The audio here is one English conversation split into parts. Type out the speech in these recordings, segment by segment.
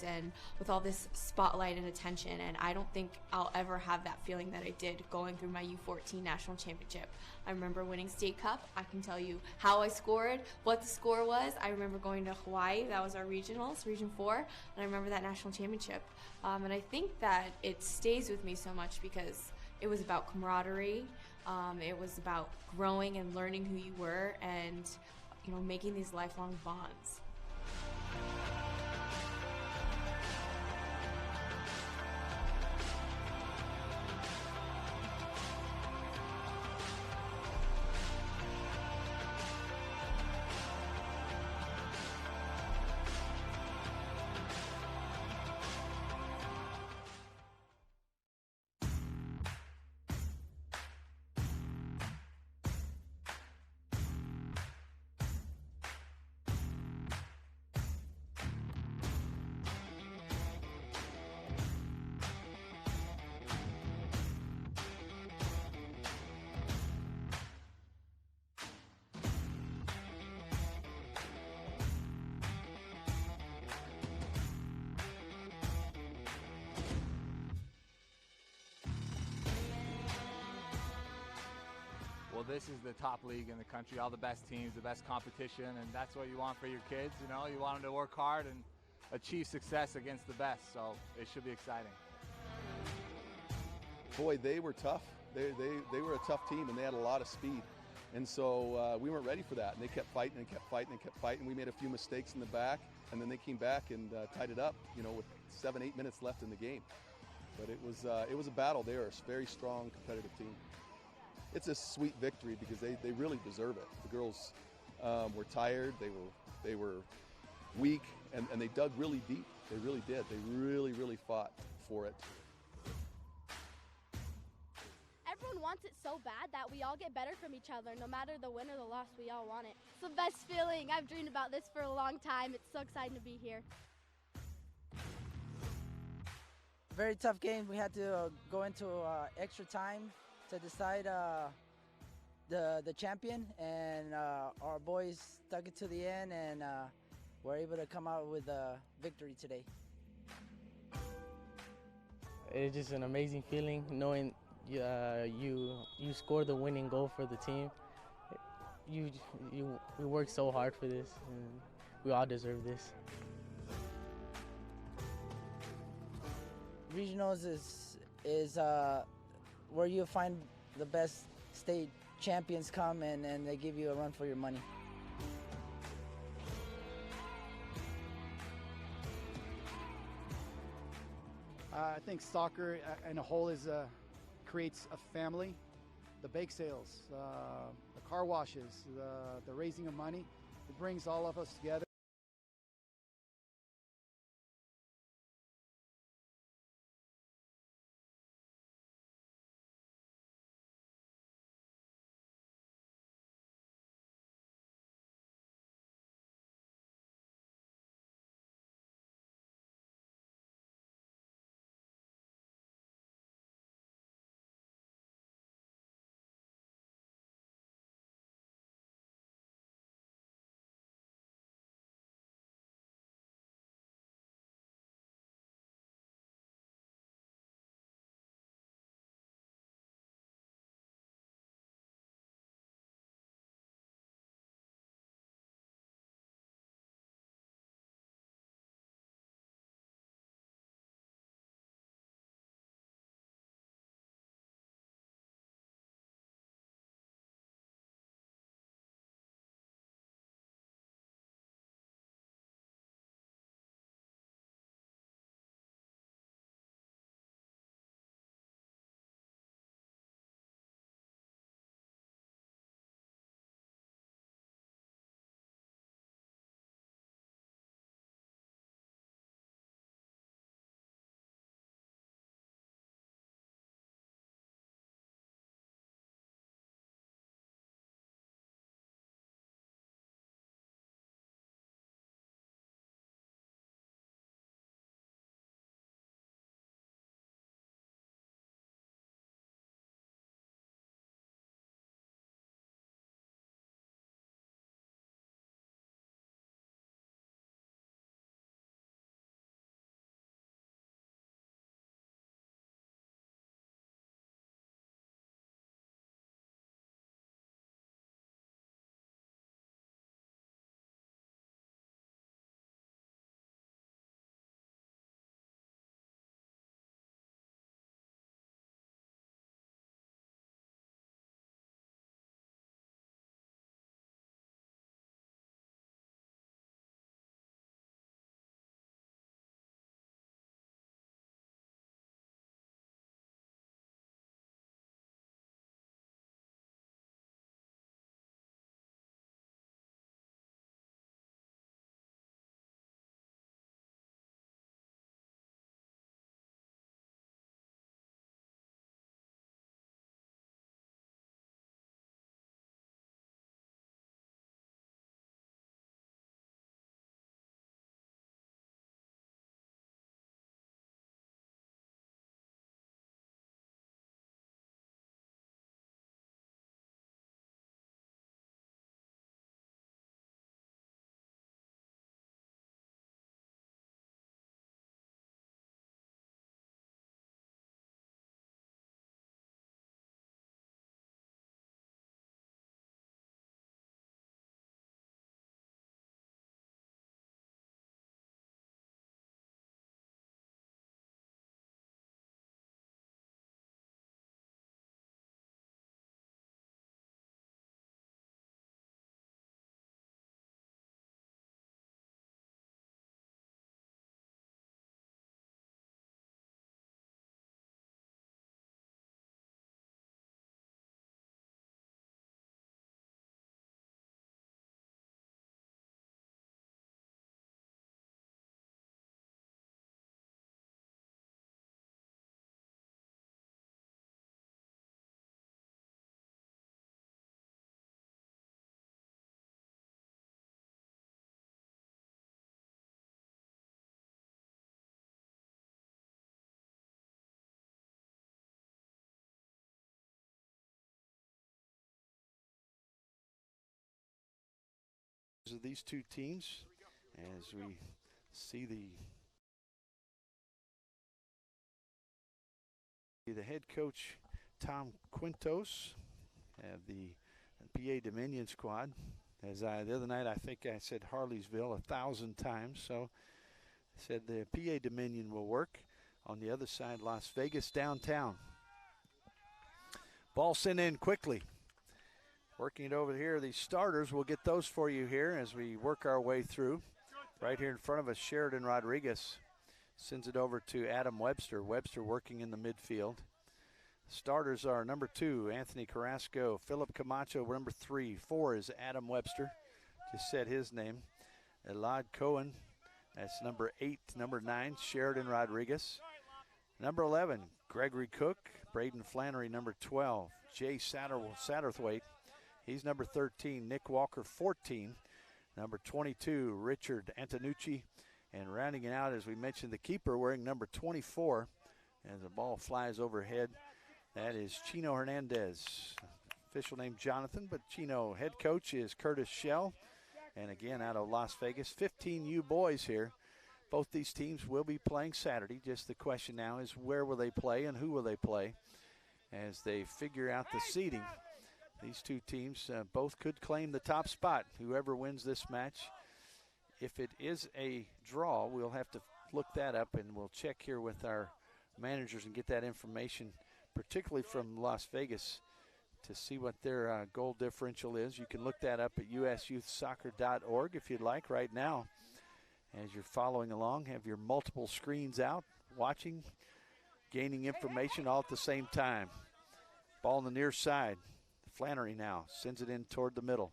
and with all this spotlight and attention, and I don't think I'll ever have that feeling that I did going through my U14 national championship. I remember winning state cup. I can tell you how I scored, what the score was. I remember going to Hawaii. That was our regionals, Region 4, and I remember that national championship. And I think that it stays with me so much because it was about camaraderie. It was about growing and learning who you were, and making these lifelong bonds. Well, this is the top league in the country, all the best teams, the best competition, and that's what you want for your kids. You want them to work hard and achieve success against the best, so it should be exciting. Boy, they were tough. They were a tough team, and they had a lot of speed. And so we weren't ready for that, and they kept fighting and kept fighting and kept fighting. We made a few mistakes in the back, and then they came back and tied it up, with 7-8 minutes left in the game. But it was a battle. They are a very strong, competitive team. It's a sweet victory because they really deserve it. The girls were tired, they were weak, and they dug really deep. They really did. They really fought for it. Everyone wants it so bad that we all get better from each other. No matter the win or the loss, we all want it. It's the best feeling. I've dreamed about this for a long time. It's so exciting to be here. Very tough game. We had to go into extra time to decide the champion, and our boys stuck it to the end, and were able to come out with a victory today. It's just an amazing feeling knowing you scored the winning goal for the team. We worked so hard for this, and we all deserve this. Regionals is where you find the best state champions come and they give you a run for your money. I think soccer in a whole creates a family. The bake sales, the car washes, the raising of money, it brings all of us together. of these two teams as we see the head coach Tom Quintos of the PA Dominion squad. As the other night, I think I said Harleysville 1,000 times, so I said the PA Dominion will work. On the other side, Las Vegas downtown. Ball sent in quickly. Working it over here, the starters, we'll get those for you here as we work our way through. Right here in front of us, Sheridan Rodriguez sends it over to Adam Webster. Webster working in the midfield. Starters are number 2, Anthony Carrasco. Philip Camacho, number 3. 4 is Adam Webster. Just said his name. Elad Cohen, that's number 8. Number 9, Sheridan Rodriguez. Number 11, Gregory Cook. Braden Flannery, number 12. Jay Satterthwaite, he's number 13. Nick Walker, 14. Number 22, Richard Antonucci. And rounding it out, as we mentioned, the keeper wearing number 24. As the ball flies overhead, that is Chino Hernandez. Official name Jonathan, but Chino head coach is Curtis Shell. And again, out of Las Vegas, 15 U boys here. Both these teams will be playing Saturday. Just the question now is where will they play and who will they play as they figure out the seeding. These two teams both could claim the top spot, whoever wins this match. If it is a draw, we'll have to look that up, and we'll check here with our managers and get that information, particularly from Las Vegas, to see what their goal differential is. You can look that up at usyouthsoccer.org if you'd like right now. As you're following along, have your multiple screens out, watching, gaining information all at the same time. Ball on the near side. Flannery now sends it in toward the middle.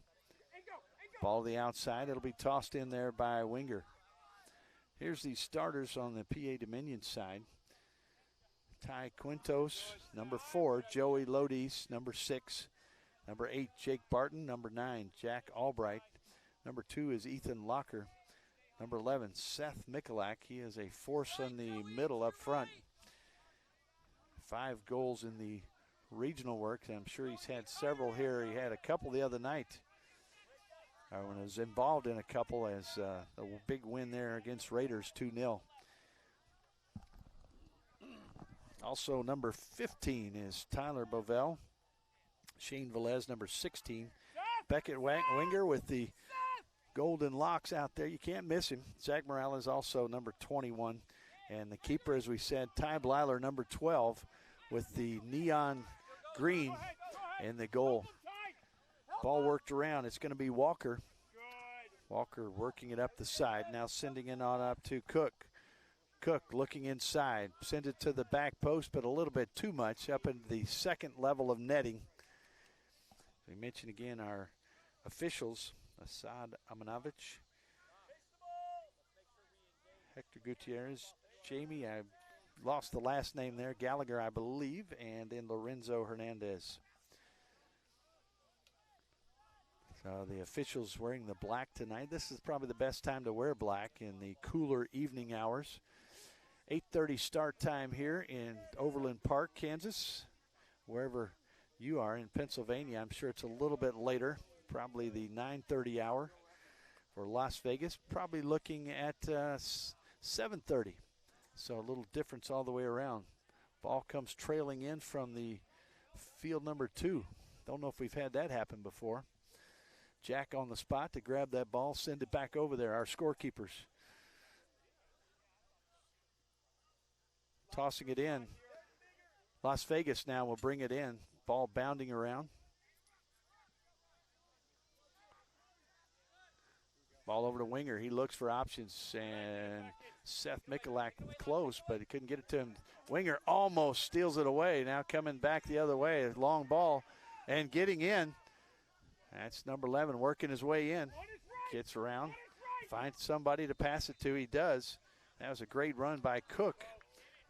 Ball to the outside. It'll be tossed in there by Winger. Here's the starters on the PA Dominion side. Ty Quintos, number 4. Joey Lodice, number 6. Number 8, Jake Barton. Number 9, Jack Albright. Number 2 is Ethan Locker. Number 11, Seth Michalak. He is a force in the middle up front. 5 goals in the regional work. I'm sure he's had several here. He had a couple the other night. When he was involved in a couple as a big win there against Raiders, 2-0. Also, number 15 is Tyler Bovell. Shane Velez, number 16. Beckett Winger with the golden locks out there. You can't miss him. Zach Morales also number 21. And the keeper, as we said, Ty Blyler, number 12, with the neon green in the goal. Ball worked around. It's going to be Walker. Walker working it up the side. Now sending it on up to Cook. Cook looking inside. Sends it to the back post, but a little bit too much up into the second level of netting. We mentioned again our officials. Asad Amanovich, Hector Gutierrez, Jamie, I lost the last name there, Gallagher, I believe, and then Lorenzo Hernandez. So the officials wearing the black tonight. This is probably the best time to wear black in the cooler evening hours. 8:30 start time here in Overland Park, Kansas. Wherever you are in Pennsylvania, I'm sure it's a little bit later. Probably the 9:30 hour for Las Vegas. Probably looking at 7:30. So a little difference all the way around. Ball comes trailing in from the field number 2. Don't know if we've had that happen before. Jack on the spot to grab that ball, send it back over there. Our scorekeepers tossing it in. Las Vegas now will bring it in. Ball bounding around. Ball over to Winger. He looks for options, and Seth Michalak close, but he couldn't get it to him. Winger almost steals it away. Now coming back the other way. Long ball and getting in. That's number 11 working his way in. Gets around, finds somebody to pass it to. He does. That was a great run by Cook,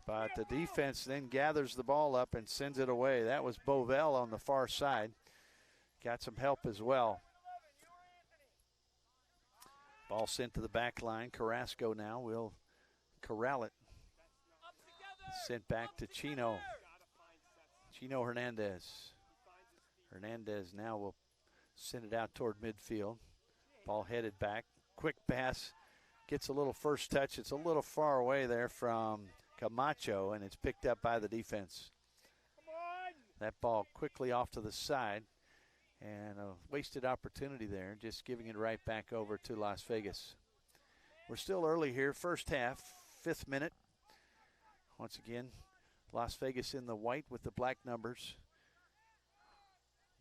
but the defense then gathers the ball up and sends it away. That was Bovell on the far side. Got some help as well. Ball sent to the back line. Carrasco now will corral it. Sent back to Chino. Chino Hernandez. Hernandez now will send it out toward midfield. Ball headed back. Quick pass. Gets a little first touch. It's a little far away there from Camacho, and it's picked up by the defense. That ball quickly off to the side, and a wasted opportunity there, just giving it right back over to Las Vegas. We're still early here, first half, 5th minute. Once again, Las Vegas in the white with the black numbers.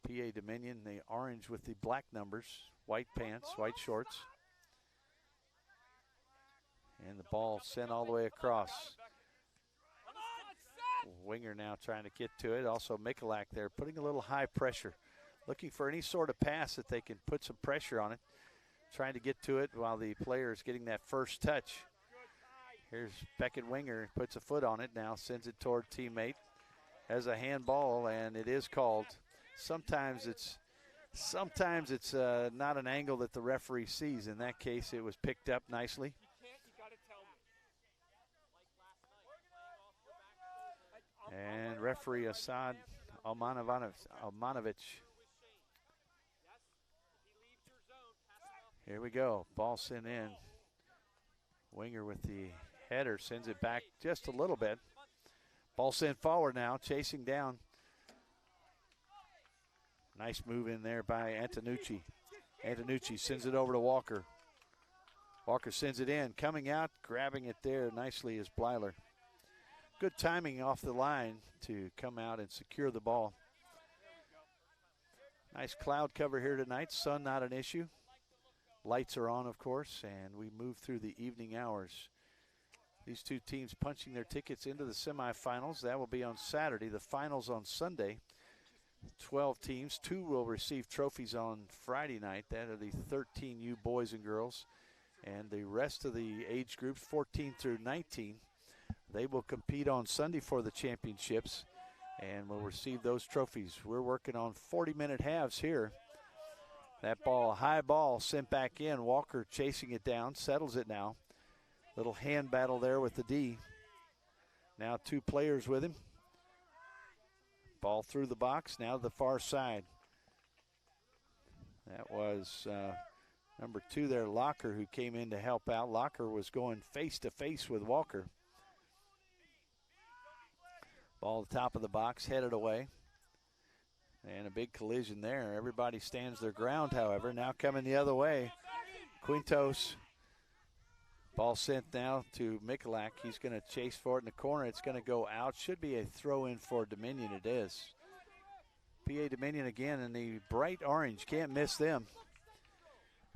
PA Dominion, the orange with the black numbers, white pants, white shorts. And the ball sent all the way across. Winger now trying to get to it. Also Michalak there putting a little high pressure. Looking for any sort of pass that they can put some pressure on it. Trying to get to it while the player is getting that first touch. Here's Beckett Winger, puts a foot on it now, sends it toward teammate. Has a handball, and it is called. Sometimes it's not an angle that the referee sees. In that case, it was picked up nicely. And referee Asad Almanovich. Here we go. Ball sent in. Winger with the header sends it back just a little bit. Ball sent forward now, chasing down. Nice move in there by Antonucci. Antonucci sends it over to Walker. Walker sends it in. Coming out, grabbing it there nicely is Blyler. Good timing off the line to come out and secure the ball. Nice cloud cover here tonight. Sun not an issue. Lights are on, of course, and we move through the evening hours. These two teams punching their tickets into the semifinals. That will be on Saturday. The finals on Sunday. 12 teams. 2 will receive trophies on Friday night. That are the 13U boys and girls. And the rest of the age groups, 14 through 19, they will compete on Sunday for the championships and will receive those trophies. We're working on 40-minute halves here. That ball, high ball, sent back in. Walker chasing it down, settles it now. Little hand battle there with the D. Now 2 players with him. Ball through the box, now to the far side. That was number 2 there, Locker, who came in to help out. Locker was going face-to-face with Walker. Ball at the top of the box, headed away. And a big collision there. Everybody stands their ground, however. Now coming the other way. Quintos. Ball sent now to Michalak. He's going to chase for it in the corner. It's going to go out. Should be a throw in for Dominion. It is. PA Dominion again in the bright orange. Can't miss them.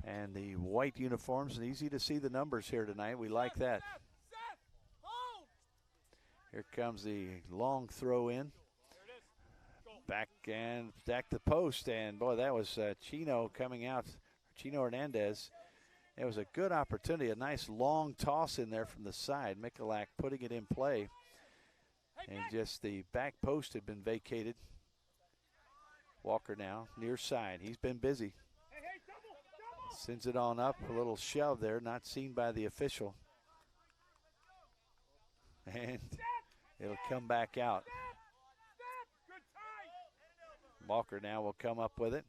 And the white uniforms. Easy to see the numbers here tonight. We like that. Here comes the long throw in. Back and back to the post, and boy, that was Chino coming out, Chino Hernandez. It was a good opportunity, a nice long toss in there from the side. Michalak putting it in play, and just the back post had been vacated. Walker now, near side. He's been busy. Sends it on up, a little shove there, not seen by the official. And it'll come back out. Walker now will come up with it.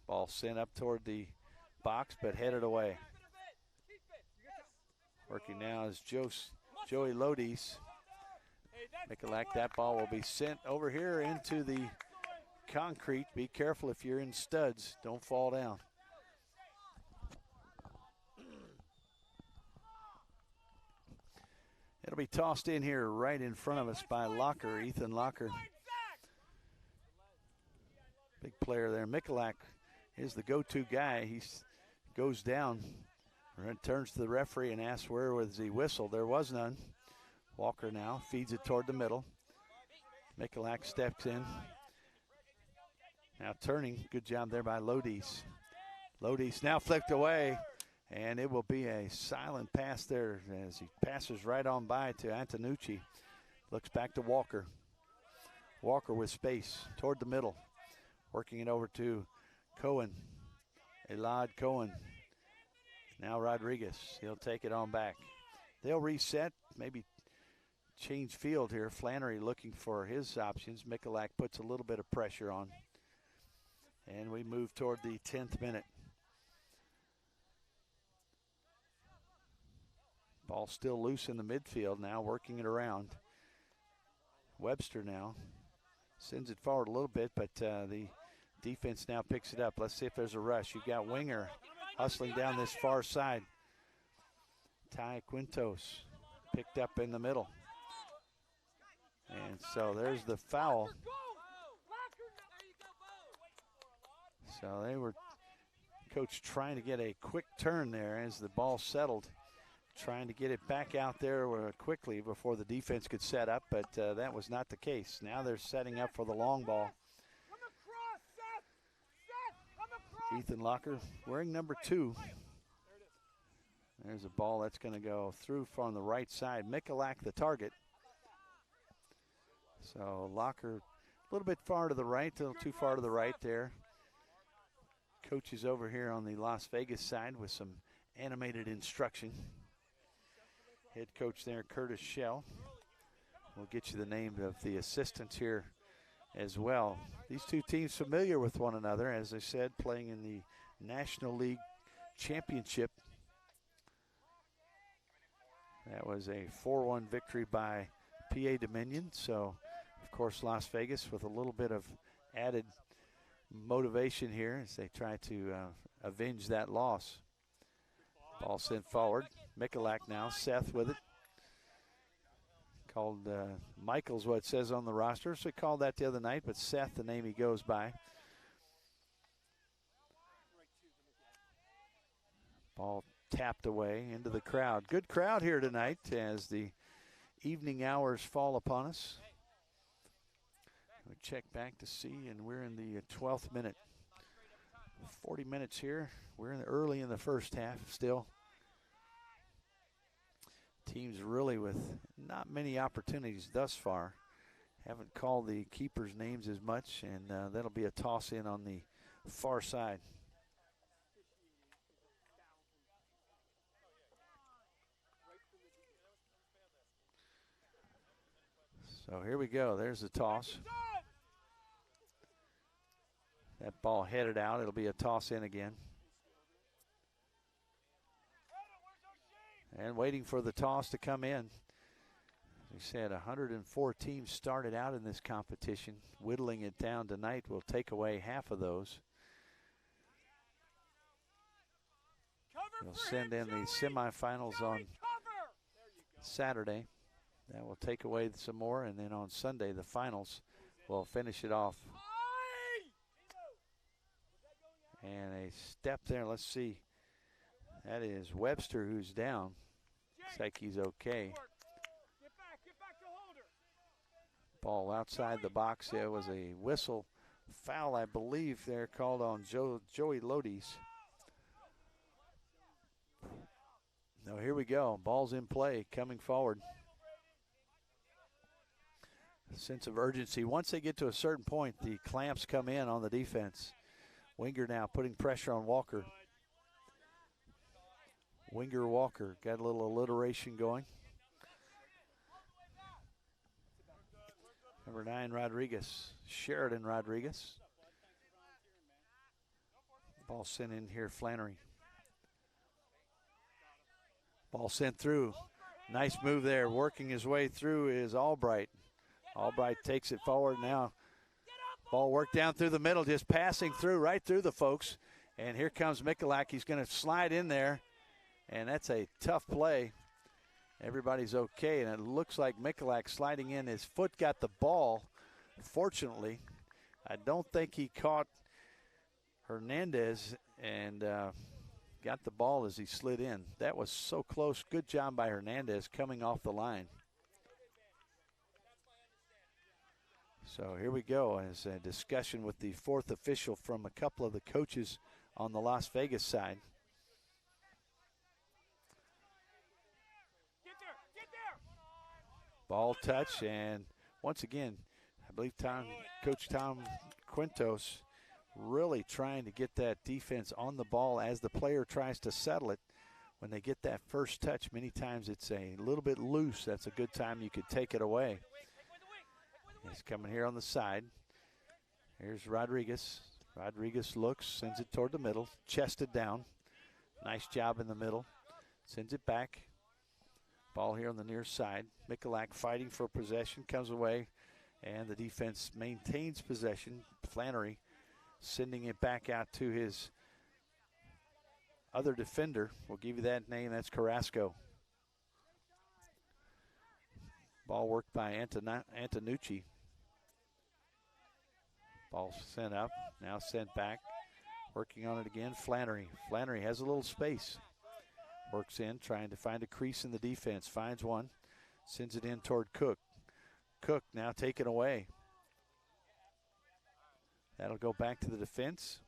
Ball sent up toward the box, but headed away. Working now is Joey Lodies. Michalak, that ball will be sent over here into the concrete. Be careful if you're in studs. Don't fall down. It'll be tossed in here right in front of us by Locker, Ethan Locker. Big player there. Michalak is the go-to guy. He goes down, turns to the referee and asks where was the whistle. There was none. Walker now feeds it toward the middle. Michalak steps in. Now turning. Good job there by Lodies. Lodies now flicked away, and it will be a silent pass there as he passes right on by to Antonucci. Looks back to Walker. Walker with space toward the middle. Working it over to Cohen. Elad Cohen. Now Rodriguez. He'll take it on back. They'll reset, maybe change field here. Flannery looking for his options. Michalak puts a little bit of pressure on. And we move toward the 10th minute. Ball still loose in the midfield now, working it around. Webster now sends it forward a little bit, but the defense now picks it up. Let's see if there's a rush. You've got Winger hustling down this far side. Ty Quintos picked up in the middle. And so there's the foul. So they were, coach trying to get a quick turn there as the ball settled, trying to get it back out there quickly before the defense could set up, but that was not the case. Now they're setting up for the long ball. Ethan Locker wearing number 2. There's a ball that's going to go through from the right side. Michalak the target. So Locker a little bit far to the right, a little too far to the right there. Coach is over here on the Las Vegas side with some animated instruction. Head coach there, Curtis Shell. We'll get you the name of the assistants here as well. These two teams familiar with one another, as I said, playing in the National League Championship. That was a 4-1 victory by PA Dominion. So, of course, Las Vegas with a little bit of added motivation here as they try to avenge that loss. Ball sent forward. Michalak now. Seth with it. Called Michael's what it says on the roster. So we called that the other night, but Seth, the name he goes by. Ball tapped away into the crowd. Good crowd here tonight as the evening hours fall upon us. We check back to see, and we're in the 12th minute. 40 minutes here. We're early in the first half still. Teams really with not many opportunities thus far. Haven't called the keepers' names as much, and that'll be a toss-in on the far side. So here we go. There's the toss. That ball headed out. It'll be a toss-in again. And waiting for the toss to come in. We said 104 teams started out in this competition. Whittling it down tonight will take away half of those. We'll send in the semifinals on Saturday. That will take away some more, and then on Sunday the finals will finish it off. And a step there, let's see. That is Webster who's down. Looks like he's okay. Ball outside the box. There was a whistle foul, I believe, there called on Joey Lodi's. No, here we go. Ball's in play, coming forward. A sense of urgency. Once they get to a certain point, the clamps come in on the defense. Winger now putting pressure on Walker. Winger Walker got a little alliteration going. Number 9, Rodriguez. Sheridan Rodriguez. Ball sent in here, Flannery. Ball sent through. Nice move there. Working his way through is Albright. Albright takes it forward now. Ball worked down through the middle, just passing through, right through the folks. And here comes Michalak. He's going to slide in there. And that's a tough play. Everybody's okay, and it looks like Michalak sliding in. His foot got the ball, fortunately. I don't think he caught Hernandez and got the ball as he slid in. That was so close. Good job by Hernandez coming off the line. So here we go as a discussion with the fourth official from a couple of the coaches on the Las Vegas side. Ball touch, and once again, I believe Coach Tom Quintos really trying to get that defense on the ball as the player tries to settle it. When they get that first touch, many times it's a little bit loose. That's a good time you could take it away. He's coming here on the side. Here's Rodriguez. Rodriguez looks, sends it toward the middle, chested down. Nice job in the middle. Sends it back. Ball here on the near side. Michalak fighting for possession, comes away, and the defense maintains possession. Flannery sending it back out to his other defender. We'll give you that name. That's Carrasco. Ball worked by Antonucci. Ball sent up, now sent back. Working on it again, Flannery. Flannery has a little space. Works in, trying to find a crease in the defense. Finds one, sends it in toward Cook. Cook now taken away. That'll go back to the defense.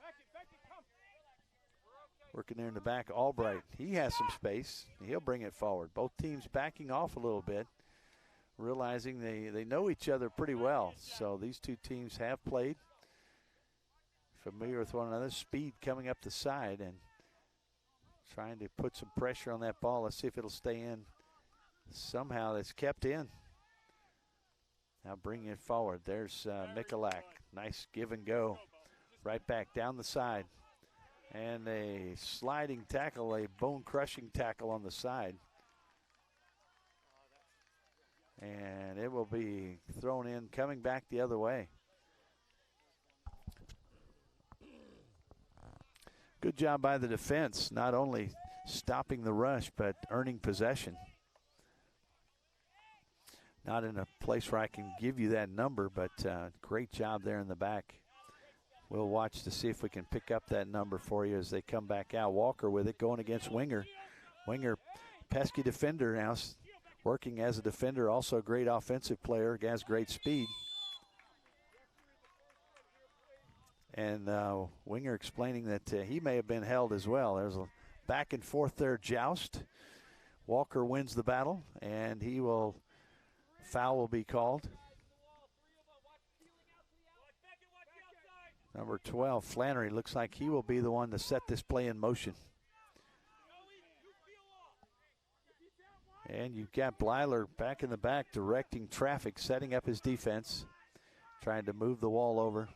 Working there in the back, Albright. He has some space. He'll bring it forward. Both teams backing off a little bit, realizing they know each other pretty well. So these two teams have played, familiar with one another. Speed coming up the side and trying to put some pressure on that ball. Let's see if it'll stay in. Somehow it's kept in. Now bringing it forward. There's Michalak. Nice give and go. Right back down the side. And a sliding tackle, a bone-crushing tackle on the side. And it will be thrown in, coming back the other way. Good job by the defense, not only stopping the rush, but earning possession. Not in a place where I can give you that number, but great job there in the back. We'll watch to see if we can pick up that number for you as they come back out. Walker with it, going against Winger. Winger, pesky defender now, working as a defender, also a great offensive player, has great speed. And Winger explaining that he may have been held as well. There's a back and forth there joust. Walker wins the battle, and foul will be called. Number 12, Flannery, looks like he will be the one to set this play in motion. And you've got Blyler back in the back directing traffic, setting up his defense, trying to move the wall over.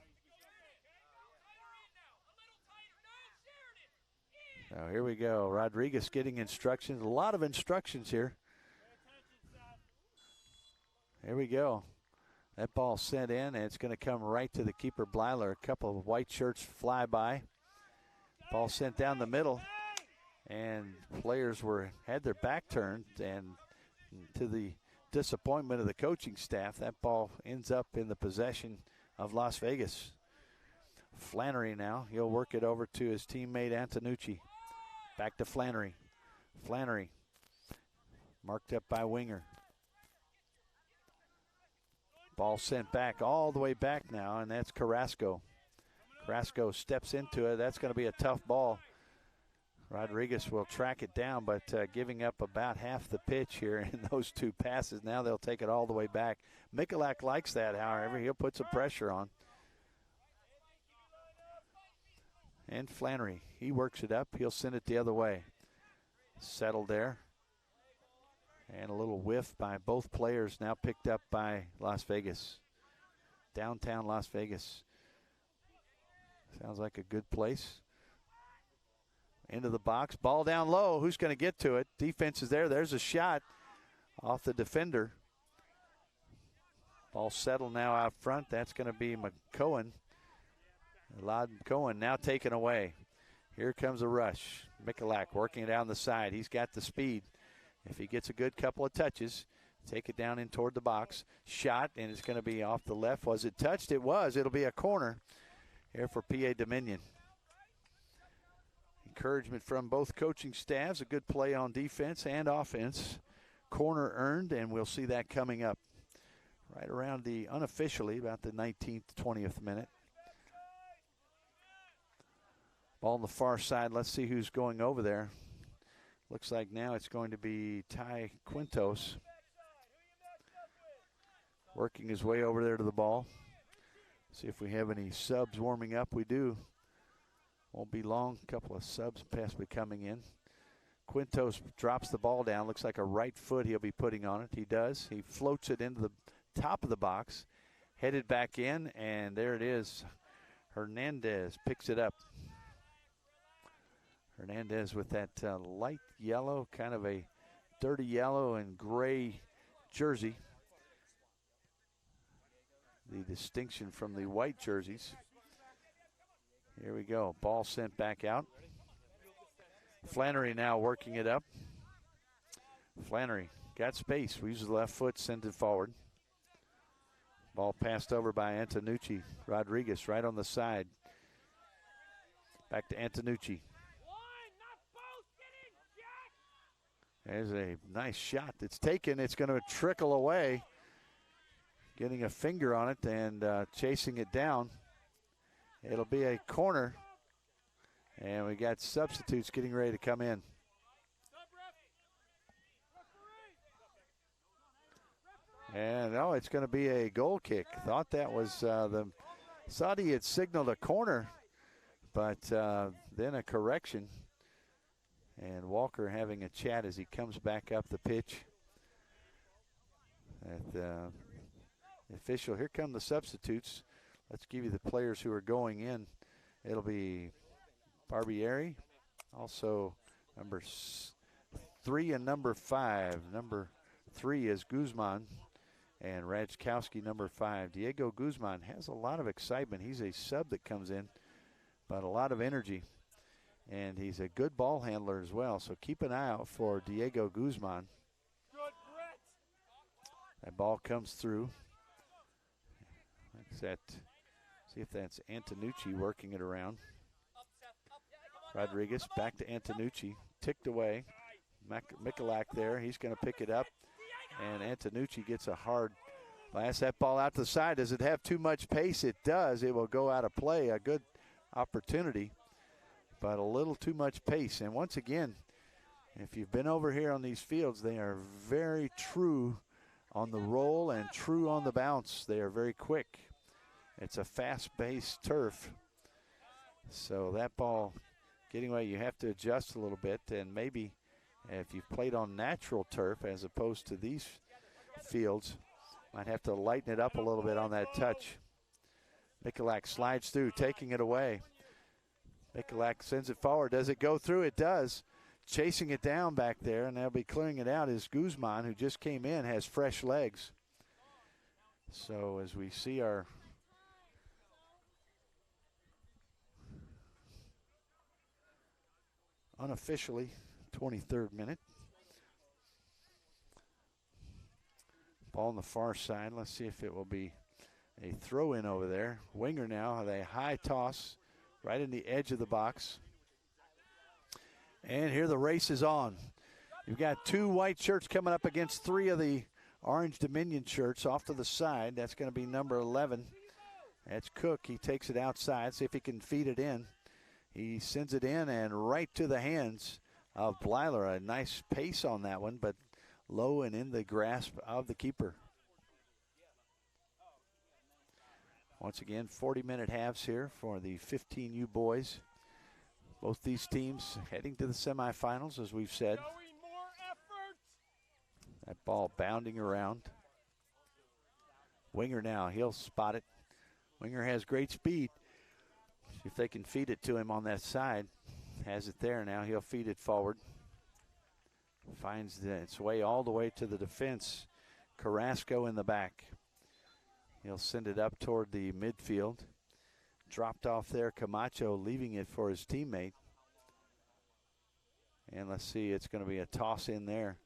Now here we go. Rodriguez getting instructions. A lot of instructions here. Here we go. That ball sent in, and it's going to come right to the keeper, Blyler. A couple of white shirts fly by. Ball sent down the middle, and players had their back turned, and to the disappointment of the coaching staff, that ball ends up in the possession of Las Vegas. Flannery now. He'll work it over to his teammate Antonucci. Back to Flannery. Flannery marked up by Winger. Ball sent back all the way back now, and that's Carrasco. Carrasco steps into it. That's going to be a tough ball. Rodriguez will track it down, but giving up about half the pitch here in those two passes. Now they'll take it all the way back. Michalak likes that, however. He'll put some pressure on. And Flannery, he works it up. He'll send it the other way. Settled there. And a little whiff by both players, now picked up by Las Vegas. Downtown Las Vegas. Sounds like a good place. Into the box, ball down low. Who's going to get to it? Defense is there. There's a shot off the defender. Ball settled now out front. That's going to be McCohen. Elad Cohen now taken away. Here comes a rush. Michalak working it down the side. He's got the speed. If he gets a good couple of touches, take it down in toward the box. Shot, and it's going to be off the left. Was it touched? It was. It'll be a corner here for PA Dominion. Encouragement from both coaching staffs. A good play on defense and offense. Corner earned, and we'll see that coming up right around unofficially, about the 19th, 20th minute. Ball on the far side. Let's see who's going over there. Looks like now it's going to be Ty Quintos working his way over there to the ball. See if we have any subs warming up. We do. Won't be long. A couple of subs possibly coming in. Quintos drops the ball down. Looks like a right foot he'll be putting on it. He does. He floats it into the top of the box. Headed back in, and there it is. Hernandez picks it up. Hernandez with that light yellow, kind of a dirty yellow and gray jersey. The distinction from the white jerseys. Here we go. Ball sent back out. Flannery now working it up. Flannery got space. We use the left foot, send it forward. Ball passed over by Antonucci. Rodriguez right on the side. Back to Antonucci. There's a nice shot that's taken. It's going to trickle away. Getting a finger on it and chasing it down. It'll be a corner. And we got substitutes getting ready to come in. And it's going to be a goal kick. Thought that was thought he had signaled a corner, but then a correction. And Walker having a chat as he comes back up the pitch. At the official, here come the substitutes. Let's give you the players who are going in. It'll be Barbieri, also number 3 and number 5. Number 3 is Guzman, and Rajkowski, number 5. Diego Guzman has a lot of excitement. He's a sub that comes in, but a lot of energy. And he's a good ball handler as well, so keep an eye out for Diego Guzman. That ball comes through. See if that's Antonucci working it around. Rodriguez back to Antonucci, ticked away. Michalak there, he's going to pick it up. And Antonucci gets a hard blast. That ball out to the side. Does it have too much pace? It does. It will go out of play. A good opportunity, but a little too much pace. And once again, if you've been over here on these fields, they are very true on the roll and true on the bounce. They are very quick. It's a fast-paced turf. So that ball getting away, you have to adjust a little bit, and maybe if you've played on natural turf as opposed to these fields, might have to lighten it up a little bit on that touch. Michalak slides through, taking it away. Michalak sends it forward. Does it go through? It does. Chasing it down back there, and they'll be clearing it out is Guzman, who just came in, has fresh legs. So as we see our unofficially 23rd minute. Ball on the far side. Let's see if it will be a throw in over there. Winger now, a high toss right in the edge of the box. And here the race is on. You've got 2 white shirts coming up against 3 of the Orange Dominion shirts off to the side. That's going to be number 11. That's Cook. He takes it outside. See if he can feed it in. He sends it in and right to the hands of Blyler. A nice pace on that one, but low and in the grasp of the keeper. Once again, 40-minute halves here for the 15U boys. Both these teams heading to the semifinals, as we've said. That ball bounding around. Winger now, he'll spot it. Winger has great speed. See if they can feed it to him on that side. Has it there now. He'll feed it forward. Finds its way all the way to the defense. Carrasco in the back. He'll send it up toward the midfield. Dropped off there. Camacho leaving it for his teammate. And let's see, it's going to be a toss in there.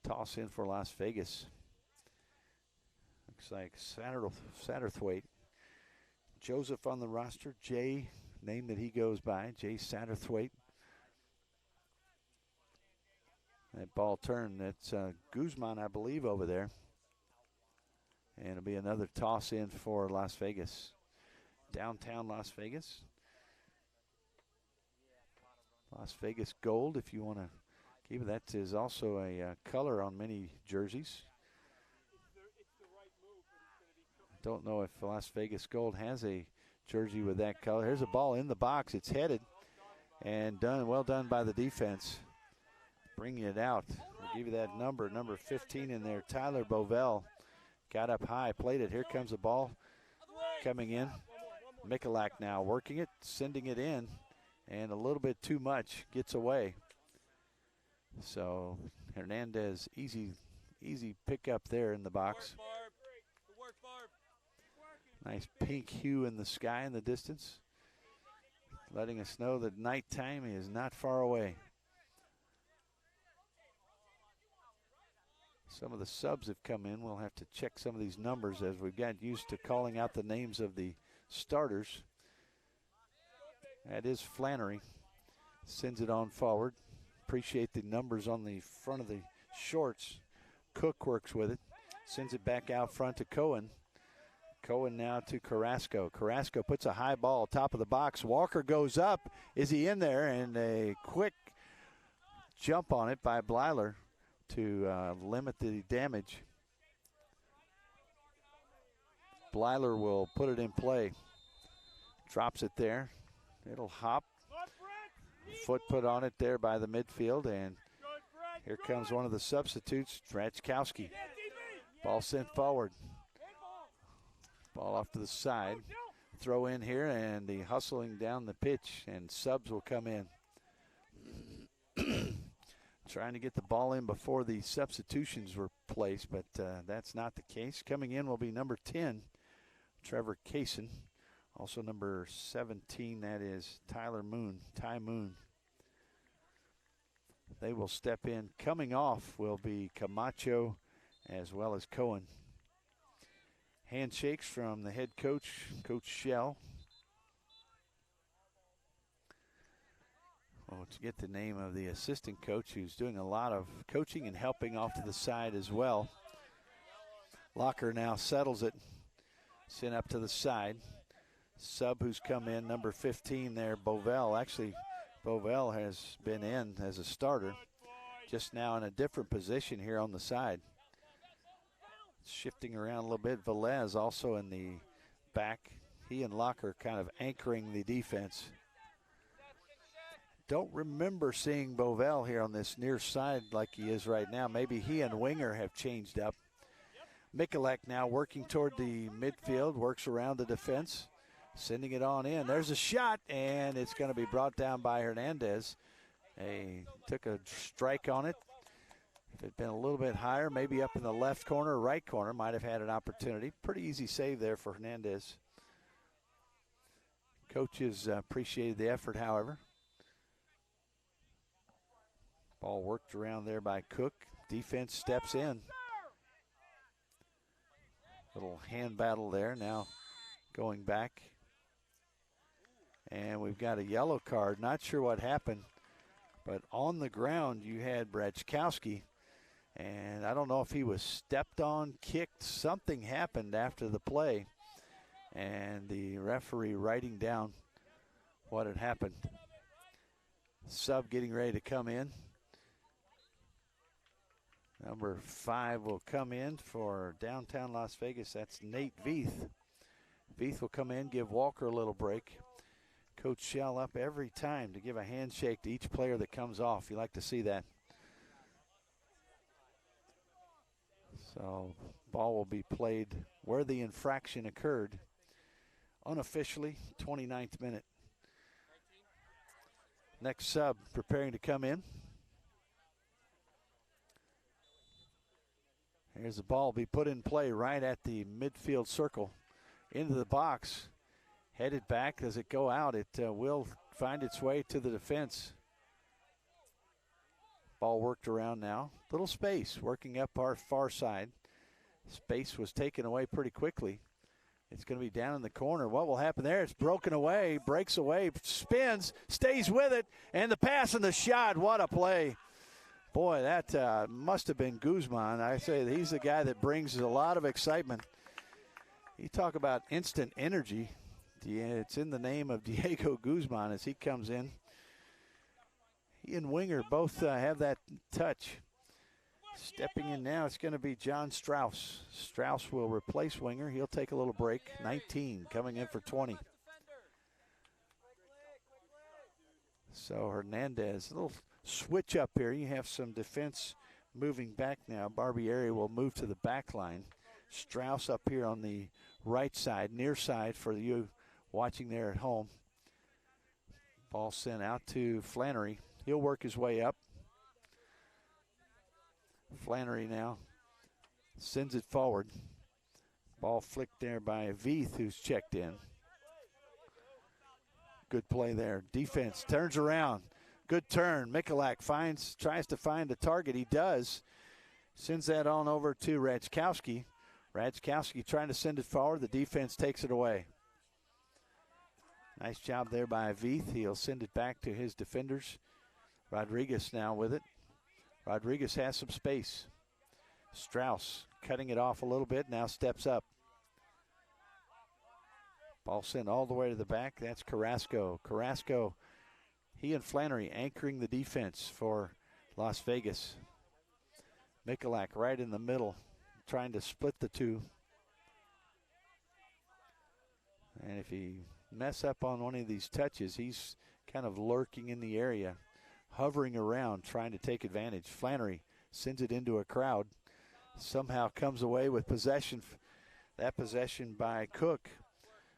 Toss in for Las Vegas. Looks like Satterthwaite. Joseph on the roster. Jay, name that he goes by. Jay Satterthwaite. That ball turned. That's Guzman, I believe, over there. And it'll be another toss in for Las Vegas. Downtown Las Vegas. Las Vegas gold, if you want to keep it. That is also a color on many jerseys. Don't know if Las Vegas gold has a jersey with that color. Here's a ball in the box. It's headed and done. Well done by the defense. Bringing it out. We'll give you that number 15 in there. Tyler Bovell got up high, played it. Here comes the ball coming in. Michalak now working it, sending it in, and a little bit too much. Gets away. So Hernandez, easy pick up there in the box. Nice pink hue in the sky in the distance, letting us know that nighttime is not far away. Some of the subs have come in. We'll have to check some of these numbers as we've got used to calling out the names of the starters. That is Flannery. Sends it on forward. Appreciate the numbers on the front of the shorts. Cook works with it. Sends it back out front to Cohen. Cohen now to Carrasco. Carrasco puts a high ball top of the box. Walker goes up. Is he in there? And a quick jump on it by Blyler to limit the damage. Blyler will put it in play. Drops it there. It'll hop. Foot put on it there by the midfield, and here comes one of the substitutes, Drachkowski. Ball sent forward. Ball off to the side. Throw in here, and the hustling down the pitch, and subs will come in. Trying to get the ball in before the substitutions were placed, but that's not the case. Coming in will be number 10, Trevor Kaysen. Also number 17, that is Ty Moon. They will step in. Coming off will be Camacho as well as Cohen. Handshakes from the head coach, Coach Shell. Well, to get the name of the assistant coach who's doing a lot of coaching and helping off to the side as well. Locker now settles it. Sent up to the side. Sub who's come in, number 15 there, Bovell. Actually, Bovell has been in as a starter, just now in a different position here on the side. Shifting around a little bit. Velez also in the back. He and Locker kind of anchoring the defense. Don't remember seeing Bovell here on this near side like he is right now. Maybe he and Winger have changed up. Michalak now working toward the midfield, works around the defense. Sending it on in. There's a shot, and it's going to be brought down by Hernandez. Took a strike on it. If it had been a little bit higher, maybe up in the left corner or right corner, might have had an opportunity. Pretty easy save there for Hernandez. Coaches appreciated the effort, however. Ball worked around there by Cook. Defense steps in. Little hand battle there. Now going back. And we've got a yellow card. Not sure what happened, but on the ground you had Brachkowski, and I don't know if he was stepped on, kicked. Something happened after the play, and the referee writing down what had happened. Sub getting ready to come in. Number 5 will come in for downtown Las Vegas. That's Nate Veith. Veith will come in, give Walker a little break. Coach Shell up every time to give a handshake to each player that comes off. You like to see that. So ball will be played where the infraction occurred. Unofficially, 29th minute. Next sub preparing to come in. Here's the ball be put in play right at the midfield circle. Into the box. Headed back. Does it go out? It will find its way to the defense. Ball worked around now. Little space working up our far side. Space was taken away pretty quickly. It's going to be down in the corner. What will happen there? It's broken away, breaks away, spins, stays with it, and the pass and the shot. What a play. Boy, that must have been Guzman. I say he's the guy that brings a lot of excitement. You talk about instant energy. It's in the name of Diego Guzman as he comes in. He and Winger both have that touch. Stepping in now, it's going to be John Strauss. Strauss will replace Winger. He'll take a little break. 19 coming in for 20. So Hernandez, a little switch up here. You have some defense moving back now. Barbieri will move to the back line. Strauss up here on the right side, near side for you watching there at home. Ball sent out to Flannery. He'll work his way up. Flannery now sends it forward. Ball flicked there by Veith, who's checked in. Good play there. Defense turns around. Good turn. Michalak tries to find a target. He does. Sends that on over to Raczkowski. Raczkowski trying to send it forward. The defense takes it away. Nice job there by Veith. He'll send it back to his defenders. Rodriguez now with it. Rodriguez has some space. Strauss cutting it off a little bit, now steps up. Ball sent all the way to the back. That's Carrasco. Carrasco, he and Flannery anchoring the defense for Las Vegas. Michalak right in the middle, trying to split the two. And if he mess up on one of these touches, he's kind of lurking in the area, hovering around, trying to take advantage. Flannery sends it into a crowd. Somehow comes away with possession. That possession by Cook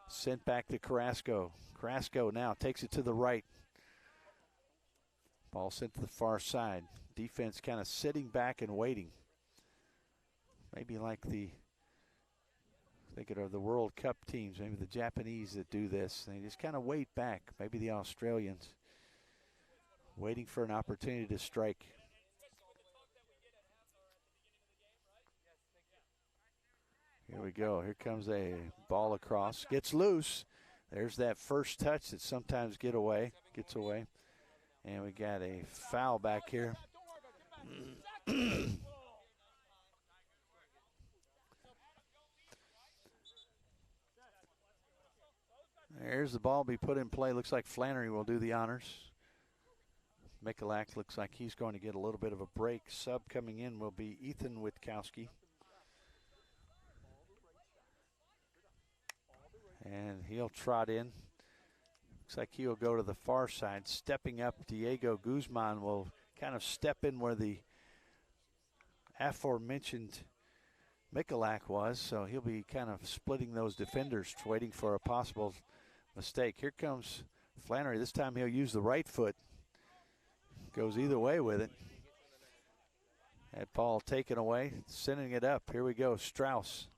sent back to Carrasco. Carrasco now takes it to the right. Ball sent to the far side. Defense kind of sitting back and waiting. Maybe like thinking of the World Cup teams, maybe the Japanese that do this. They just kind of wait back. Maybe the Australians waiting for an opportunity to strike. Here we go. Here comes a ball across. Gets loose. There's that first touch that sometimes gets away. And we got a foul back here. There's the ball be put in play. Looks like Flannery will do the honors. Michalak looks like he's going to get a little bit of a break. Sub coming in will be Ethan Witkowski. And he'll trot in. Looks like he'll go to the far side. Stepping up, Diego Guzman will kind of step in where the aforementioned Michalak was. So he'll be kind of splitting those defenders, waiting for a possible mistake. Here comes Flannery. This time he'll use the right foot. Goes either way with it. That ball taken away, sending it up. Here we go. Strauss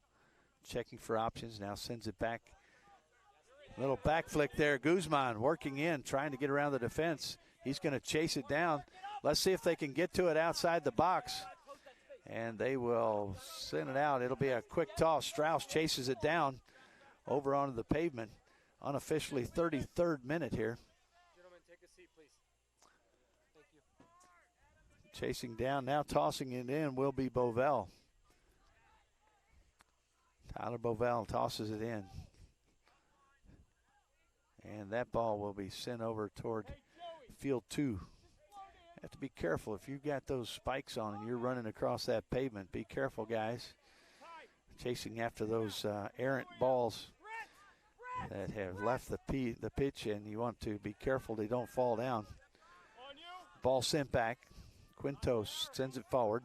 checking for options. Now sends it back. Little back flick there. Guzman working in, trying to get around the defense. He's going to chase it down. Let's see if they can get to it outside the box. And they will send it out. It'll be a quick toss. Strauss chases it down over onto the pavement. Unofficially 33rd minute here. Gentlemen, take a seat, please. Thank you. Chasing down, now tossing it in will be Bovell. Tyler Bovell tosses it in. And that ball will be sent over toward field 2. Have to be careful if you've got those spikes on and you're running across that pavement. Be careful, guys. Chasing after those errant balls that have left the pitch, and you want to be careful they don't fall down. Ball sent back. Quintos sends it forward.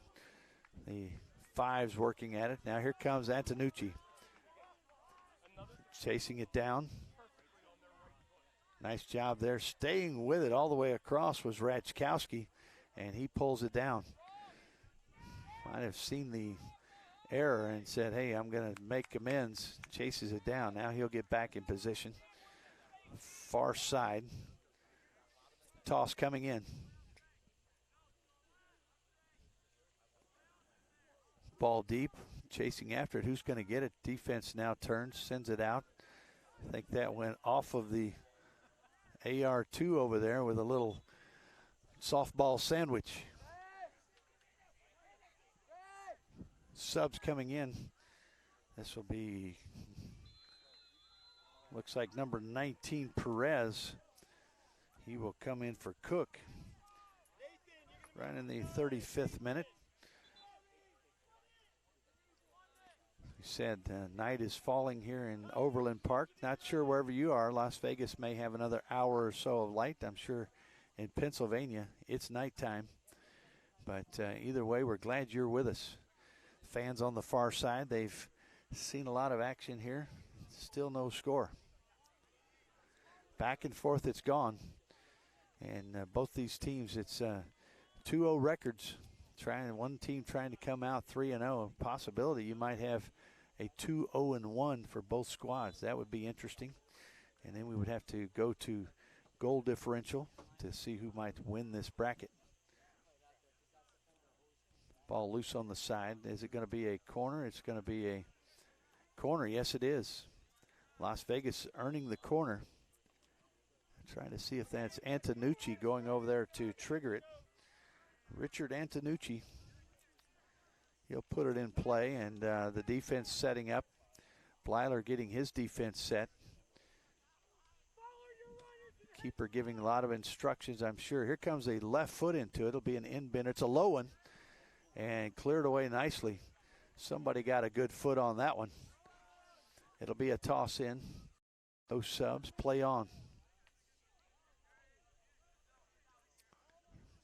The five's working at it. Now here comes Antonucci. Chasing it down. Nice job there. Staying with it all the way across was Raczkowski, and he pulls it down. Might have seen the error and said, hey, I'm going to make amends. Chases it down. Now he'll get back in position. Far side. Toss coming in. Ball deep. Chasing after it. Who's going to get it? Defense now turns, sends it out. I think that went off of the AR2 over there with a little softball sandwich. Subs coming in. This will be, looks like number 19, Perez. He will come in for Cook. Right in the 35th minute. Said night is falling here in Overland Park. Not sure wherever you are. Las Vegas may have another hour or so of light. I'm sure in Pennsylvania it's nighttime. But either way, we're glad you're with us. Fans on the far side, they've seen a lot of action here. Still no score. Back and forth it's gone. And both these teams, it's 2-0 records One team trying to come out 3-0. Possibility you might have a 2-0-1 for both squads. That would be interesting. And then we would have to go to goal differential to see who might win this bracket. Ball loose on the side. Is it going to be a corner? It's going to be a corner. Yes, it is. Las Vegas earning the corner. Trying to see if that's Antonucci going over there to trigger it. Richard Antonucci. He'll put it in play, and the defense setting up. Blyler getting his defense set. Keeper giving a lot of instructions, I'm sure. Here comes a left foot into it. It'll be an in-bin. It's a low one, and cleared away nicely. Somebody got a good foot on that one. It'll be a toss in. Those subs play on.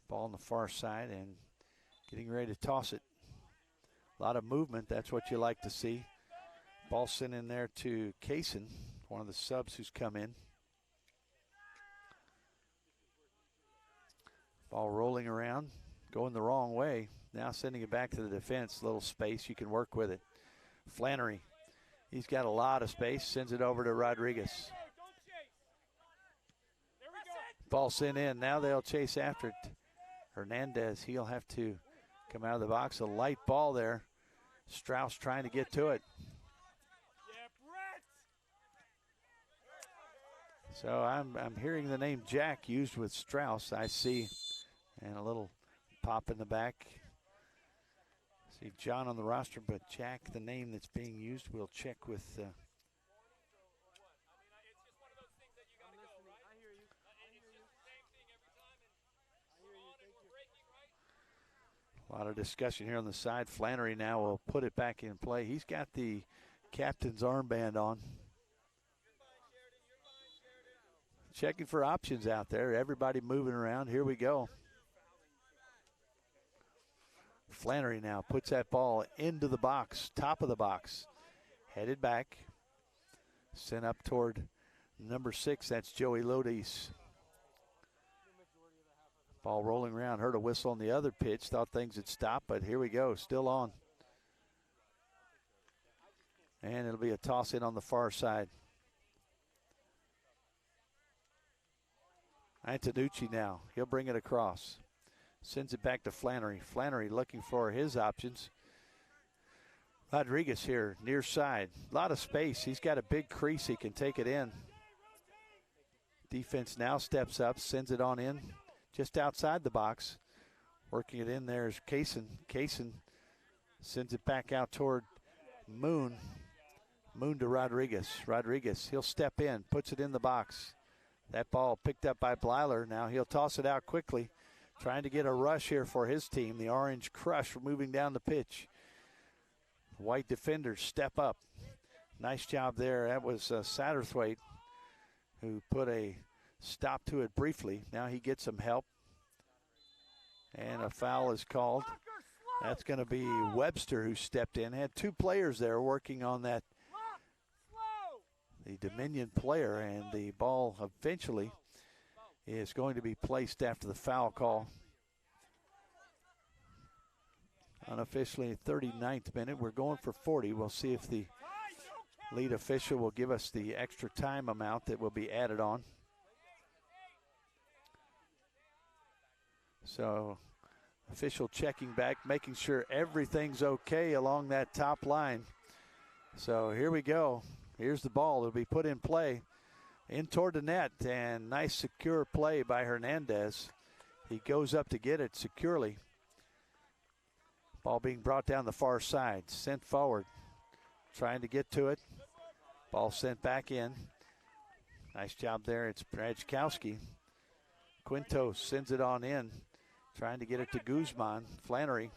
Ball on the far side and getting ready to toss it. A lot of movement, that's what you like to see. Ball sent in there to Kaysen, one of the subs who's come in. Ball rolling around, going the wrong way. Now sending it back to the defense, little space, you can work with it. Flannery, he's got a lot of space, sends it over to Rodriguez. Ball sent in, now they'll chase after it. Hernandez, he'll have to come out of the box. A light ball there. Strauss trying to get to it. So I'm hearing the name Jack used with Strauss, I see. And a little pop in the back. See John on the roster, but Jack, the name that's being used, we'll check with. A lot of discussion here on the side. Flannery now will put it back in play. He's got the captain's armband on. Checking for options out there. Everybody moving around. Here we go. Flannery now puts that ball into the box, top of the box. Headed back. Sent up toward number 6. That's Joey Lodis. Ball rolling around. Heard a whistle on the other pitch. Thought things had stopped, but here we go. Still on. And it'll be a toss in on the far side. Antonucci now. He'll bring it across. Sends it back to Flannery. Flannery looking for his options. Rodriguez here, near side. A lot of space. He's got a big crease. He can take it in. Defense now steps up, sends it on in. Just outside the box. Working it in there is Kaysen. Kaysen sends it back out toward Moon. Moon to Rodriguez. Rodriguez, he'll step in, puts it in the box. That ball picked up by Blyler. Now he'll toss it out quickly. Trying to get a rush here for his team. The Orange Crush moving down the pitch. White defenders step up. Nice job there. That was Satterthwaite who put a stop to it briefly. Now he gets some help. And a foul is called. That's going to be Webster who stepped in. Had 2 players there working on that. The Dominion player, and the ball eventually is going to be placed after the foul call. Unofficially 39th minute. We're going for 40. We'll see if the lead official will give us the extra time amount that will be added on. So official checking back, making sure everything's okay along that top line. So here we go. Here's the ball. It'll be put in play in toward the net, and nice secure play by Hernandez. He goes up to get it securely. Ball being brought down the far side, sent forward, trying to get to it. Ball sent back in. Nice job there. It's Brajkowski. Quinto sends it on in, trying to get it to Guzman. Flannery.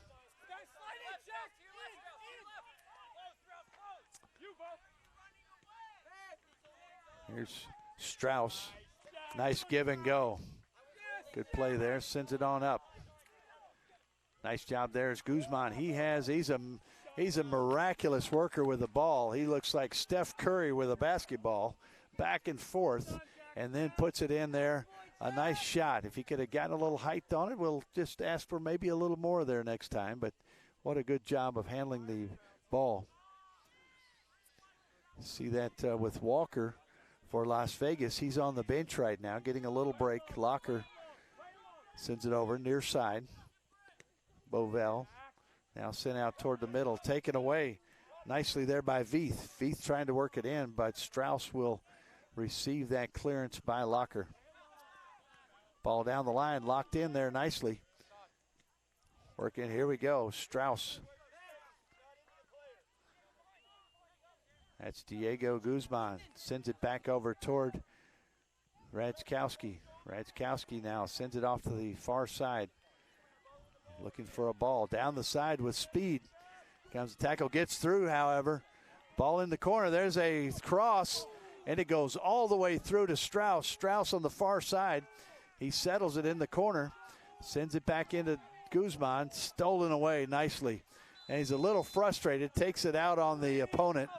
Here's Strauss. Nice give and go. Good play there. Sends it on up. Nice job there is Guzman. He's a miraculous worker with the ball. He looks like Steph Curry with a basketball. Back and forth, and then puts it in there a nice shot. If he could have gotten a little height on it, we'll just ask for maybe a little more there next time. But what a good job of handling the ball. See that with Walker for Las Vegas. He's on the bench right now, getting a little break. Locker sends it over near side. Bovell now sent out toward the middle, taken away nicely there by Veith. Veith trying to work it in, but Strauss will receive that clearance by Locker. Ball down the line, locked in there nicely. Working, here we go, Strauss. That's Diego Guzman. Sends it back over toward Radzkowski. Radzkowski now sends it off to the far side. Looking for a ball. Down the side with speed. Comes the tackle, gets through, however. Ball in the corner. There's a cross, and it goes all the way through to Strauss. Strauss on the far side. He settles it in the corner. Sends it back into Guzman. Stolen away nicely. And he's a little frustrated. Takes it out on the opponent.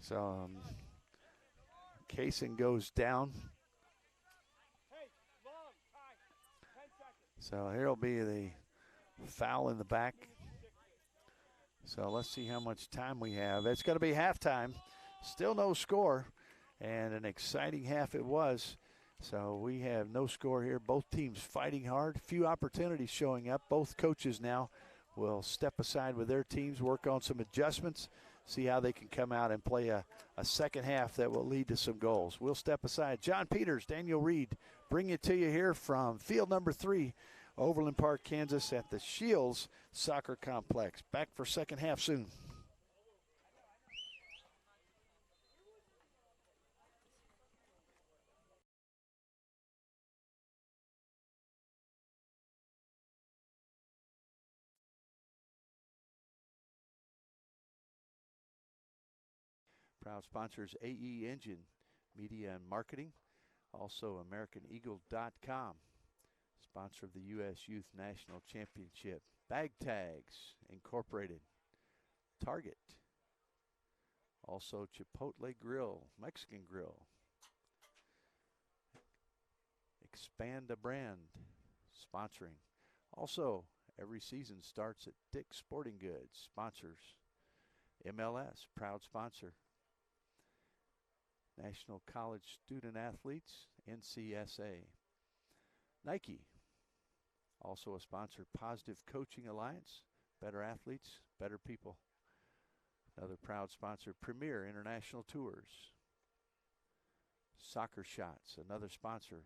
So Kaysen goes down. So here'll be the foul in the back. So let's see how much time we have. It's going to be halftime. Still no score. And an exciting half it was. So we have no score here. Both teams fighting hard. Few opportunities showing up. Both coaches now will step aside with their teams, work on some adjustments, see how they can come out and play a second half that will lead to some goals. We'll step aside. John Peters, Daniel Reed, bring it to you here from field number 3, Overland Park, Kansas, at the Shields Soccer Complex. Back for second half soon. Proud sponsors AE Engine, Media and Marketing. Also AmericanEagle.com, sponsor of the U.S. Youth National Championship. Bag Tags Incorporated, Target. Also Chipotle Grill, Mexican Grill. Expand a Brand, sponsoring. Also, every season starts at Dick's Sporting Goods, sponsors. MLS, proud sponsor. National College Student Athletes, NCSA. Nike, also a sponsor. Positive Coaching Alliance, better athletes, better people. Another proud sponsor, Premier International Tours. Soccer Shots, another sponsor.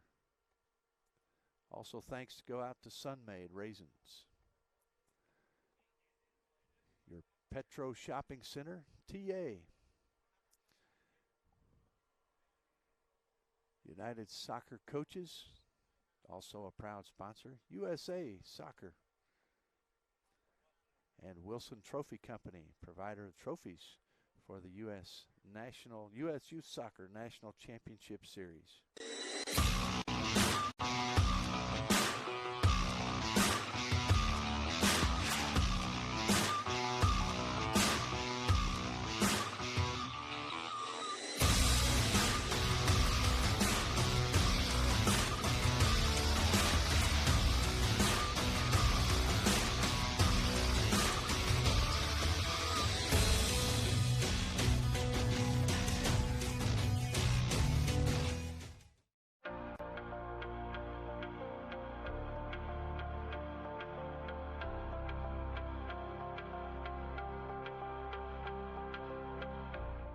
Also thanks to go out to Sun-Maid Raisins. Your Petro Shopping Center, TA. United Soccer Coaches, also a proud sponsor. USA Soccer. And Wilson Trophy Company, provider of trophies for the U.S. Youth Soccer National Championship Series.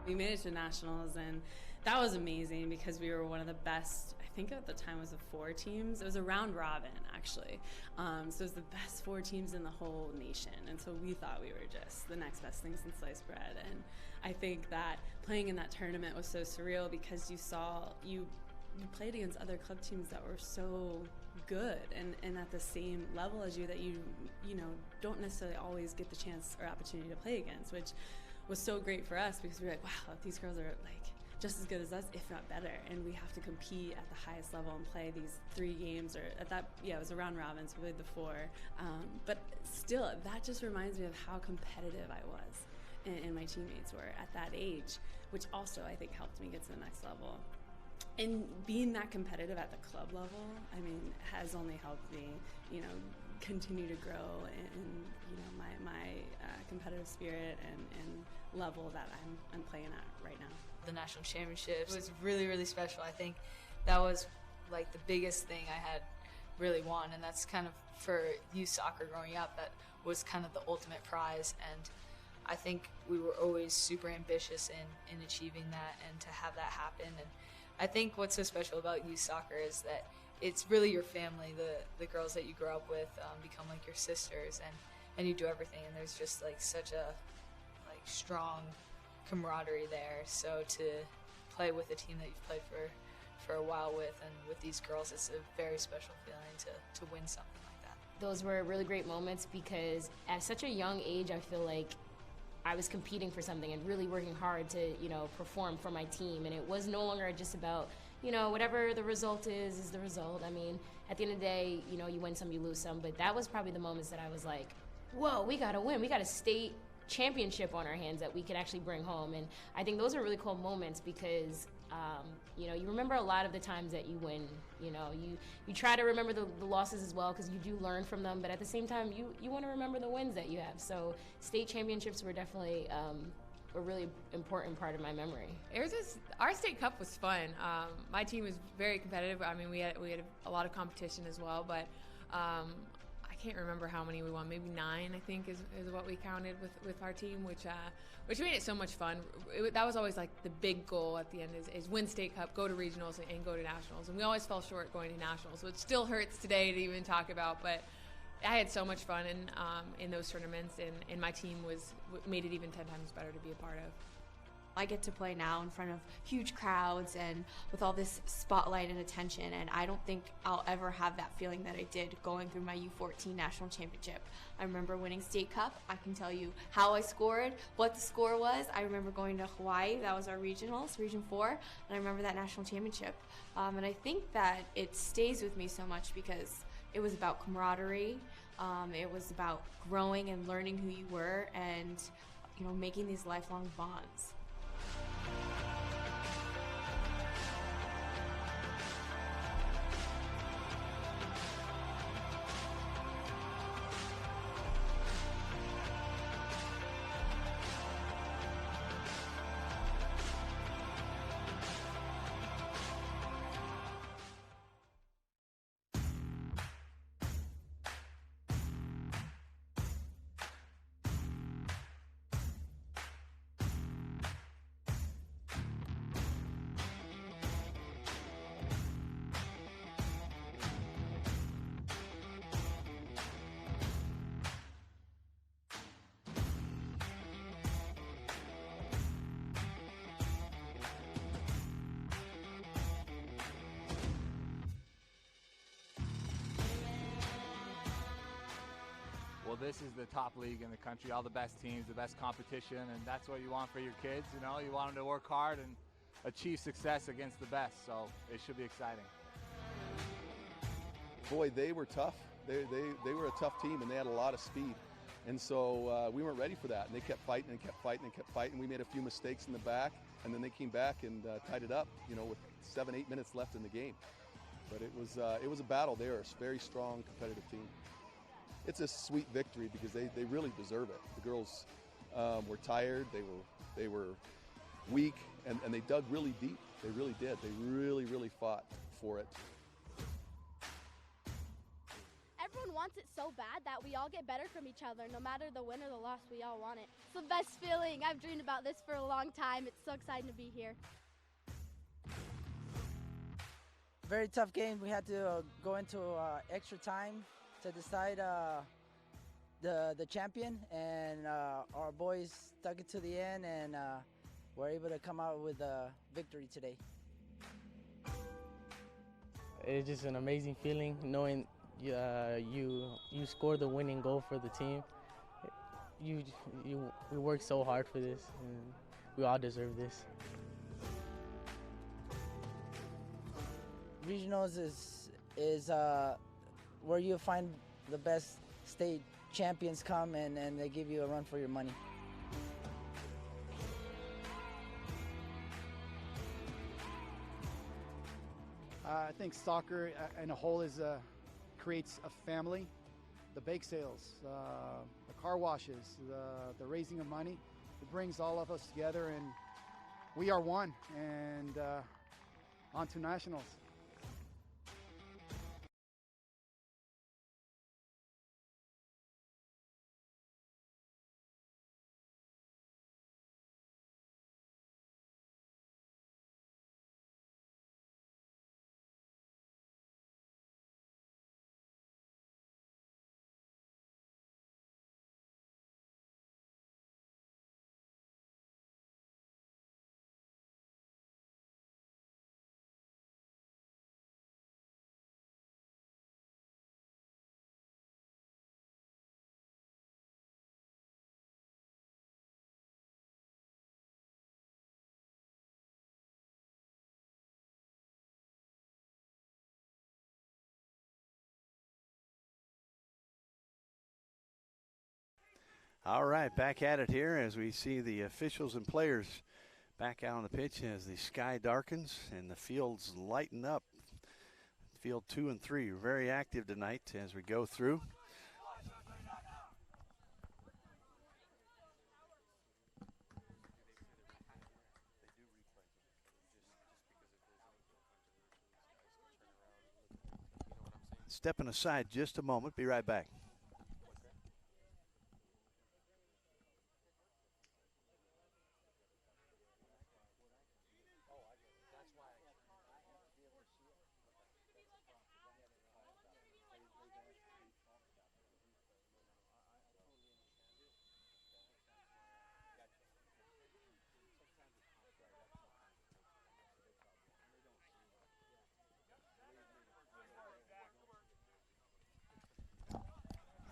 We made it to nationals, and that was amazing because we were one of the best. I think at the time it was 4 teams. It was a round robin, actually. So it was the best 4 teams in the whole nation, and so we thought we were just the next best thing since sliced bread. And I think that playing in that tournament was so surreal because you played against other club teams that were so good and at the same level as you that you don't necessarily always get the chance or opportunity to play against, which was so great for us because we were like, wow, these girls are like just as good as us, if not better, and we have to compete at the highest level and play these 3 games, or at that, it was a round robin, so we played the 4. But still, that just reminds me of how competitive I was and my teammates were at that age, which also I think helped me get to the next level. And being that competitive at the club level, I mean, has only helped me, you know, continue to grow in you know, my competitive spirit and level that I'm playing at right now. The national championships was really, really special. I think that was like the biggest thing I had really won, and that's kind of for youth soccer growing up, that was kind of the ultimate prize. And I think we were always super ambitious in achieving that and to have that happen. And I think what's so special about youth soccer is that it's really your family. The girls that you grow up with become like your sisters, and you do everything. And there's just like such a like strong camaraderie there. So to play with a team that you've played for a while with, and with these girls, it's a very special feeling to win something like that. Those were really great moments because at such a young age, I feel like I was competing for something and really working hard to, you know, perform for my team. And it was no longer just about, you know, whatever the result is the result. I mean, at the end of the day, you know, you win some, you lose some. But that was probably the moments that I was like, whoa, we got to win. We got a state championship on our hands that we could actually bring home. And I think those are really cool moments because, you know, you remember a lot of the times that you win. You know, you try to remember the losses as well because you do learn from them. But at the same time, you want to remember the wins that you have. So state championships were definitely a really important part of my memory. Our state cup was fun. My team was very competitive. I mean, we had a lot of competition as well, but I can't remember how many we won. Maybe 9, I think, is what we counted with our team, which made it so much fun. That was always like the big goal at the end is win state cup, go to regionals, and go to nationals. And we always fell short going to nationals, which still hurts today to even talk about. But I had so much fun in those tournaments, and my team made it even 10 times better to be a part of. I get to play now in front of huge crowds and with all this spotlight and attention, and I don't think I'll ever have that feeling that I did going through my U14 national championship. I remember winning state cup. I can tell you how I scored, what the score was. I remember going to Hawaii. That was our regionals, Region 4, and I remember that national championship. And I think that it stays with me so much because it was about camaraderie. It was about growing and learning who you were and, you know, making these lifelong bonds. Well, this is the top league in the country, all the best teams, the best competition, and that's what you want for your kids. You know, you want them to work hard and achieve success against the best, so it should be exciting. Boy, they were tough. They were a tough team, and they had a lot of speed. And so we weren't ready for that, and they kept fighting and kept fighting and kept fighting. We made a few mistakes in the back, and then they came back and tied it up, you know, with 7-8 minutes left in the game. But it was a battle. They are a very strong, competitive team. It's a sweet victory because they really deserve it. The girls were tired, they were weak, and they dug really deep. They really did. They really fought for it. Everyone wants it so bad that we all get better from each other. No matter the win or the loss, we all want it. It's the best feeling. I've dreamed about this for a long time. It's so exciting to be here. Very tough game. We had to go into extra time to decide the champion, and our boys stuck it to the end, and were able to come out with a victory today. It's just an amazing feeling knowing you score the winning goal for the team. We worked so hard for this, and we all deserve this. Regionals is where you find the best state champions come, and they give you a run for your money. I think soccer in a whole creates a family. The bake sales, the car washes, the raising of money, it brings all of us together, and we are one. And on to nationals. All right, back at it here as we see the officials and players back out on the pitch as the sky darkens and the fields lighten up. Field 2 and 3 are very active tonight as we go through. Stepping aside just a moment, be right back.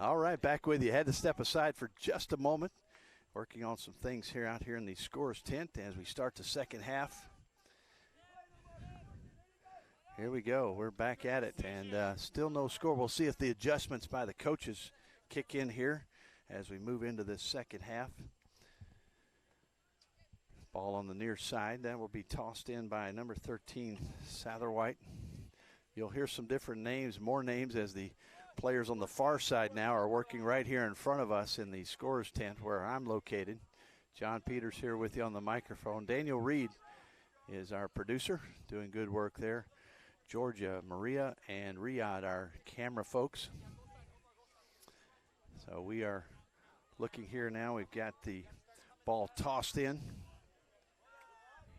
All right, back with you. Had to step aside for just a moment. Working on some things here out here in the scorer's tent as we start the second half. Here we go. We're back at it, and still no score. We'll see if the adjustments by the coaches kick in here as we move into this second half. Ball on the near side. That will be tossed in by number 13, Satherwhite. You'll hear some different names, more names, as the players on the far side now are working right here in front of us in the scorer's tent where I'm located. John Peters here with you on the microphone. Daniel Reed is our producer, doing good work there. Georgia, Maria, and Riyadh, our camera folks. So we are looking here now. We've got the ball tossed in.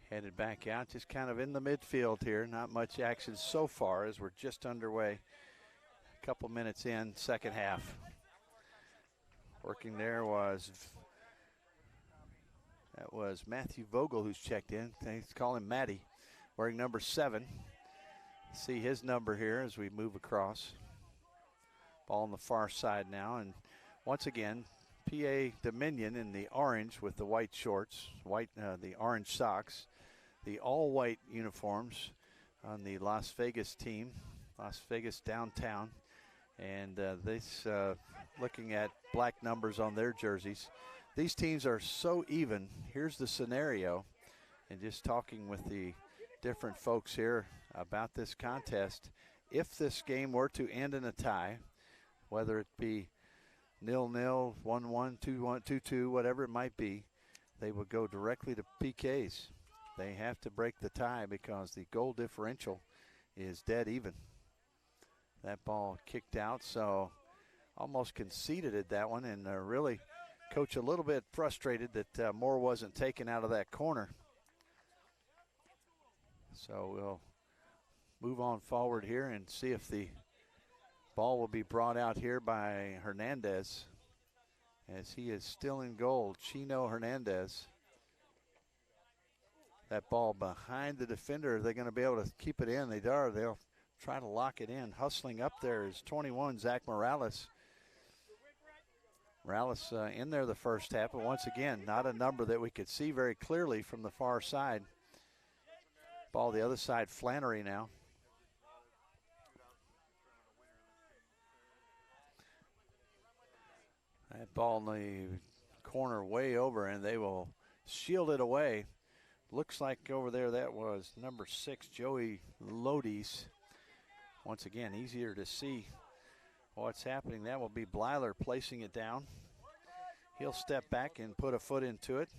Headed back out, just kind of in the midfield here. Not much action so far as we're just underway. A couple minutes in, second half. Working there was Matthew Vogel who's checked in. They call him Matty, wearing number 7. See his number here as we move across. Ball on the far side now, and once again, PA Dominion in the orange with the white shorts, the orange socks, the all-white uniforms on the Las Vegas team, Las Vegas downtown, and this looking at black numbers on their jerseys. These teams are so even. Here's the scenario, and just talking with the different folks here about this contest. If this game were to end in a tie, whether it be 0-0, 1-1, 2-1, 2-2, whatever it might be, they would go directly to PKs. They have to break the tie because the goal differential is dead even. That ball kicked out, so almost conceded at that one, and really coach a little bit frustrated that more wasn't taken out of that corner. So we'll move on forward here and see if the ball will be brought out here by Hernandez, as he is still in goal. Chino Hernandez. That ball behind the defender. Are they going to be able to keep it in? They are. They'll try to lock it in. Hustling up there is 21, Zach Morales. Morales in there the first half, but once again, not a number that we could see very clearly from the far side. Ball the other side, Flannery now. That ball in the corner way over, and they will shield it away. Looks like over there that was number 6, Joey Lodies. Once again, easier to see what's happening. That will be Blyler placing it down. He'll step back and put a foot into it,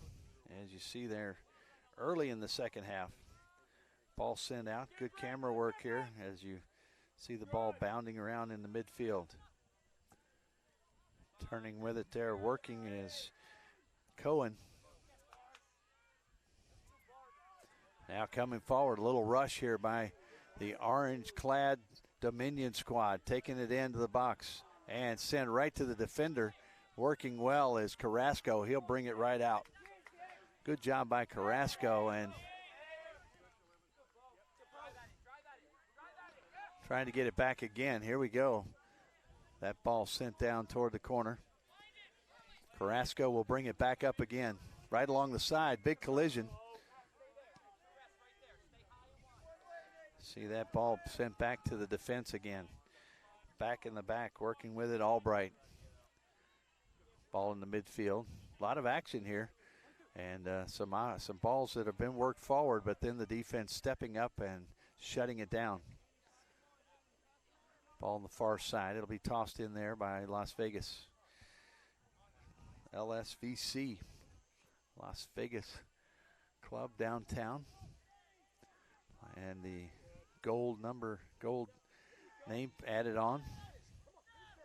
as you see there early in the second half. Ball sent out. Good camera work here as you see the ball bounding around in the midfield. Turning with it there, working is Cohen. Now coming forward, a little rush here by the orange-clad Dominion squad, taking it into the box and sent right to the defender. Working well is Carrasco. He'll bring it right out. Good job by Carrasco, and trying to get it back again. Here we go. That ball sent down toward the corner. Carrasco will bring it back up again. Right along the side, big collision. See that ball sent back to the defense again. Back in the back, working with it, Albright. Ball in the midfield. A lot of action here. And some balls that have been worked forward, but then the defense stepping up and shutting it down. Ball on the far side. It'll be tossed in there by Las Vegas. LVSC, Las Vegas club downtown. And the gold name added on.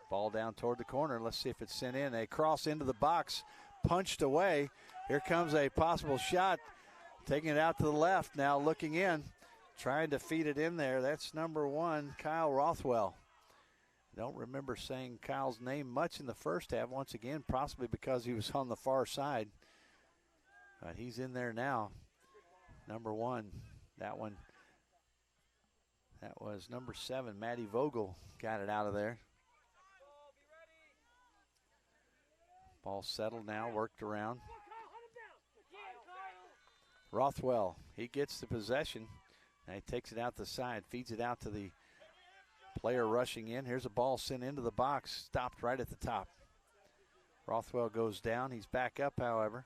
Ball down toward the corner. Let's see if it's sent in. A cross into the box, punched away. Here comes a possible shot. Taking it out to the left now, looking in. Trying to feed it in there. That's number 1, Kyle Rothwell. Don't remember saying Kyle's name much in the first half. Once again, possibly because he was on the far side. But he's in there now. Number 1. That one. That was number 7, Matty Vogel, got it out of there. Ball settled now, worked around. Rothwell, he gets the possession. And he takes it out the side, feeds it out to the player rushing in. Here's a ball sent into the box, stopped right at the top. Rothwell goes down. He's back up, however.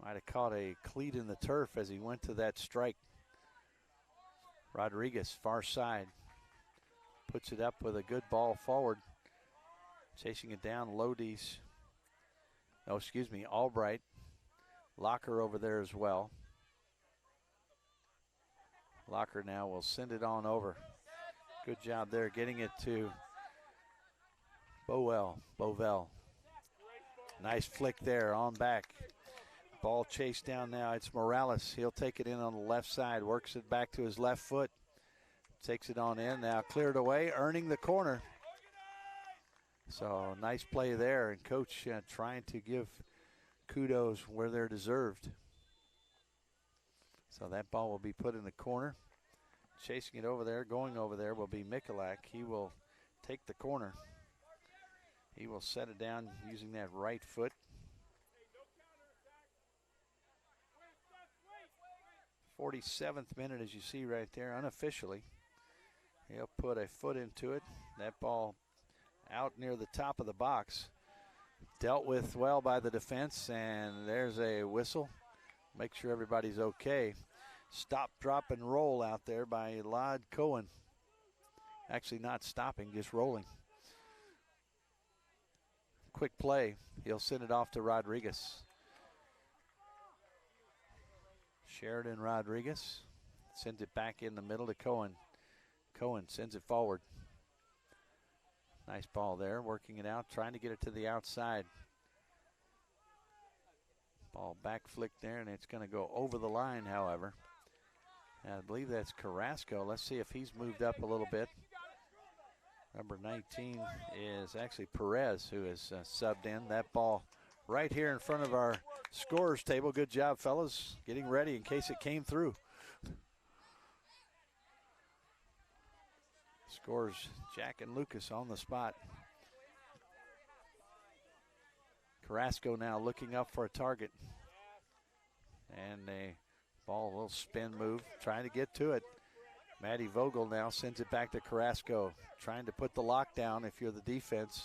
Might have caught a cleat in the turf as he went to that strike. Rodriguez, far side. Puts it up with a good ball forward. Chasing it down, Lodies. Oh, excuse me, Albright. Locker over there as well. Locker now will send it on over. Good job there getting it to Bovell. Nice flick there on back. Ball chased down now. It's Morales. He'll take it in on the left side. Works it back to his left foot. Takes it on in. Now cleared away, earning the corner. So nice play there. And Coach trying to give kudos where they're deserved. So that ball will be put in the corner. Chasing it over there, going over there will be Michalak. He will take the corner. He will set it down using that right foot. 47th minute, as you see right there, unofficially. He'll put a foot into it. That ball out near the top of the box. Dealt with well by the defense, and there's a whistle. Make sure everybody's okay. Stop, drop, and roll out there by Elad Cohen. Actually not stopping, just rolling. Quick play. He'll send it off to Rodriguez. Sheridan Rodriguez sends it back in the middle to Cohen. Cohen sends it forward. Nice ball there, working it out, trying to get it to the outside. Ball back flick there, and it's going to go over the line, however. And I believe that's Carrasco. Let's see if he's moved up a little bit. Number 19 is actually Perez, who is subbed in. That ball right here in front of our scorers table. Good job, fellas, getting ready in case it came through. Scores Jack and Lucas on the spot. Carrasco now looking up for a target. And a ball, a little spin move, trying to get to it. Matty Vogel now sends it back to Carrasco, trying to put the lock down if you're the defense.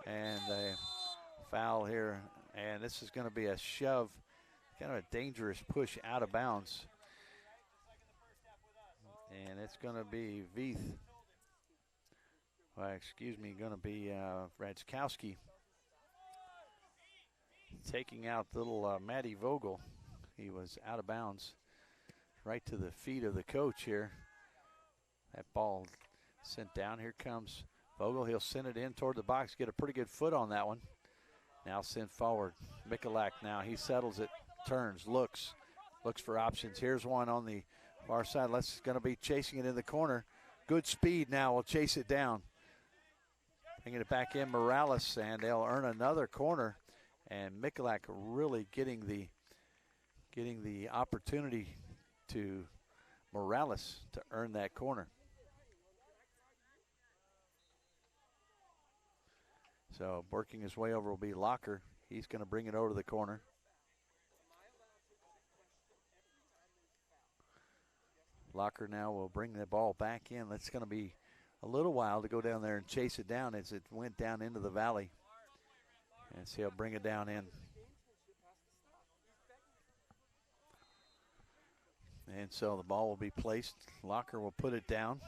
And a foul here, and this is going to be a shove kind of a dangerous push out of bounds. And it's going to be Veith. Well, excuse me, going to be Radzkowski taking out little Matty Vogel. He was out of bounds right to the feet of the coach here. That ball sent down. Here comes Vogel. He'll send it in toward the box, get a pretty good foot on that one. Now sent forward. Michalak now, he settles it, turns, looks for options. Here's one on the far side. Let's going to be chasing it in the corner. Good speed now, we'll chase it down. Bringing it back in, Morales, and they'll earn another corner. And Michalak really getting the opportunity to Morales to earn that corner. So working his way over will be Locker. He's going to bring it over to the corner. Locker now will bring the ball back in. That's going to be a little while to go down there and chase it down as it went down into the valley. And so he'll bring it down in. And so the ball will be placed. Locker will put it down.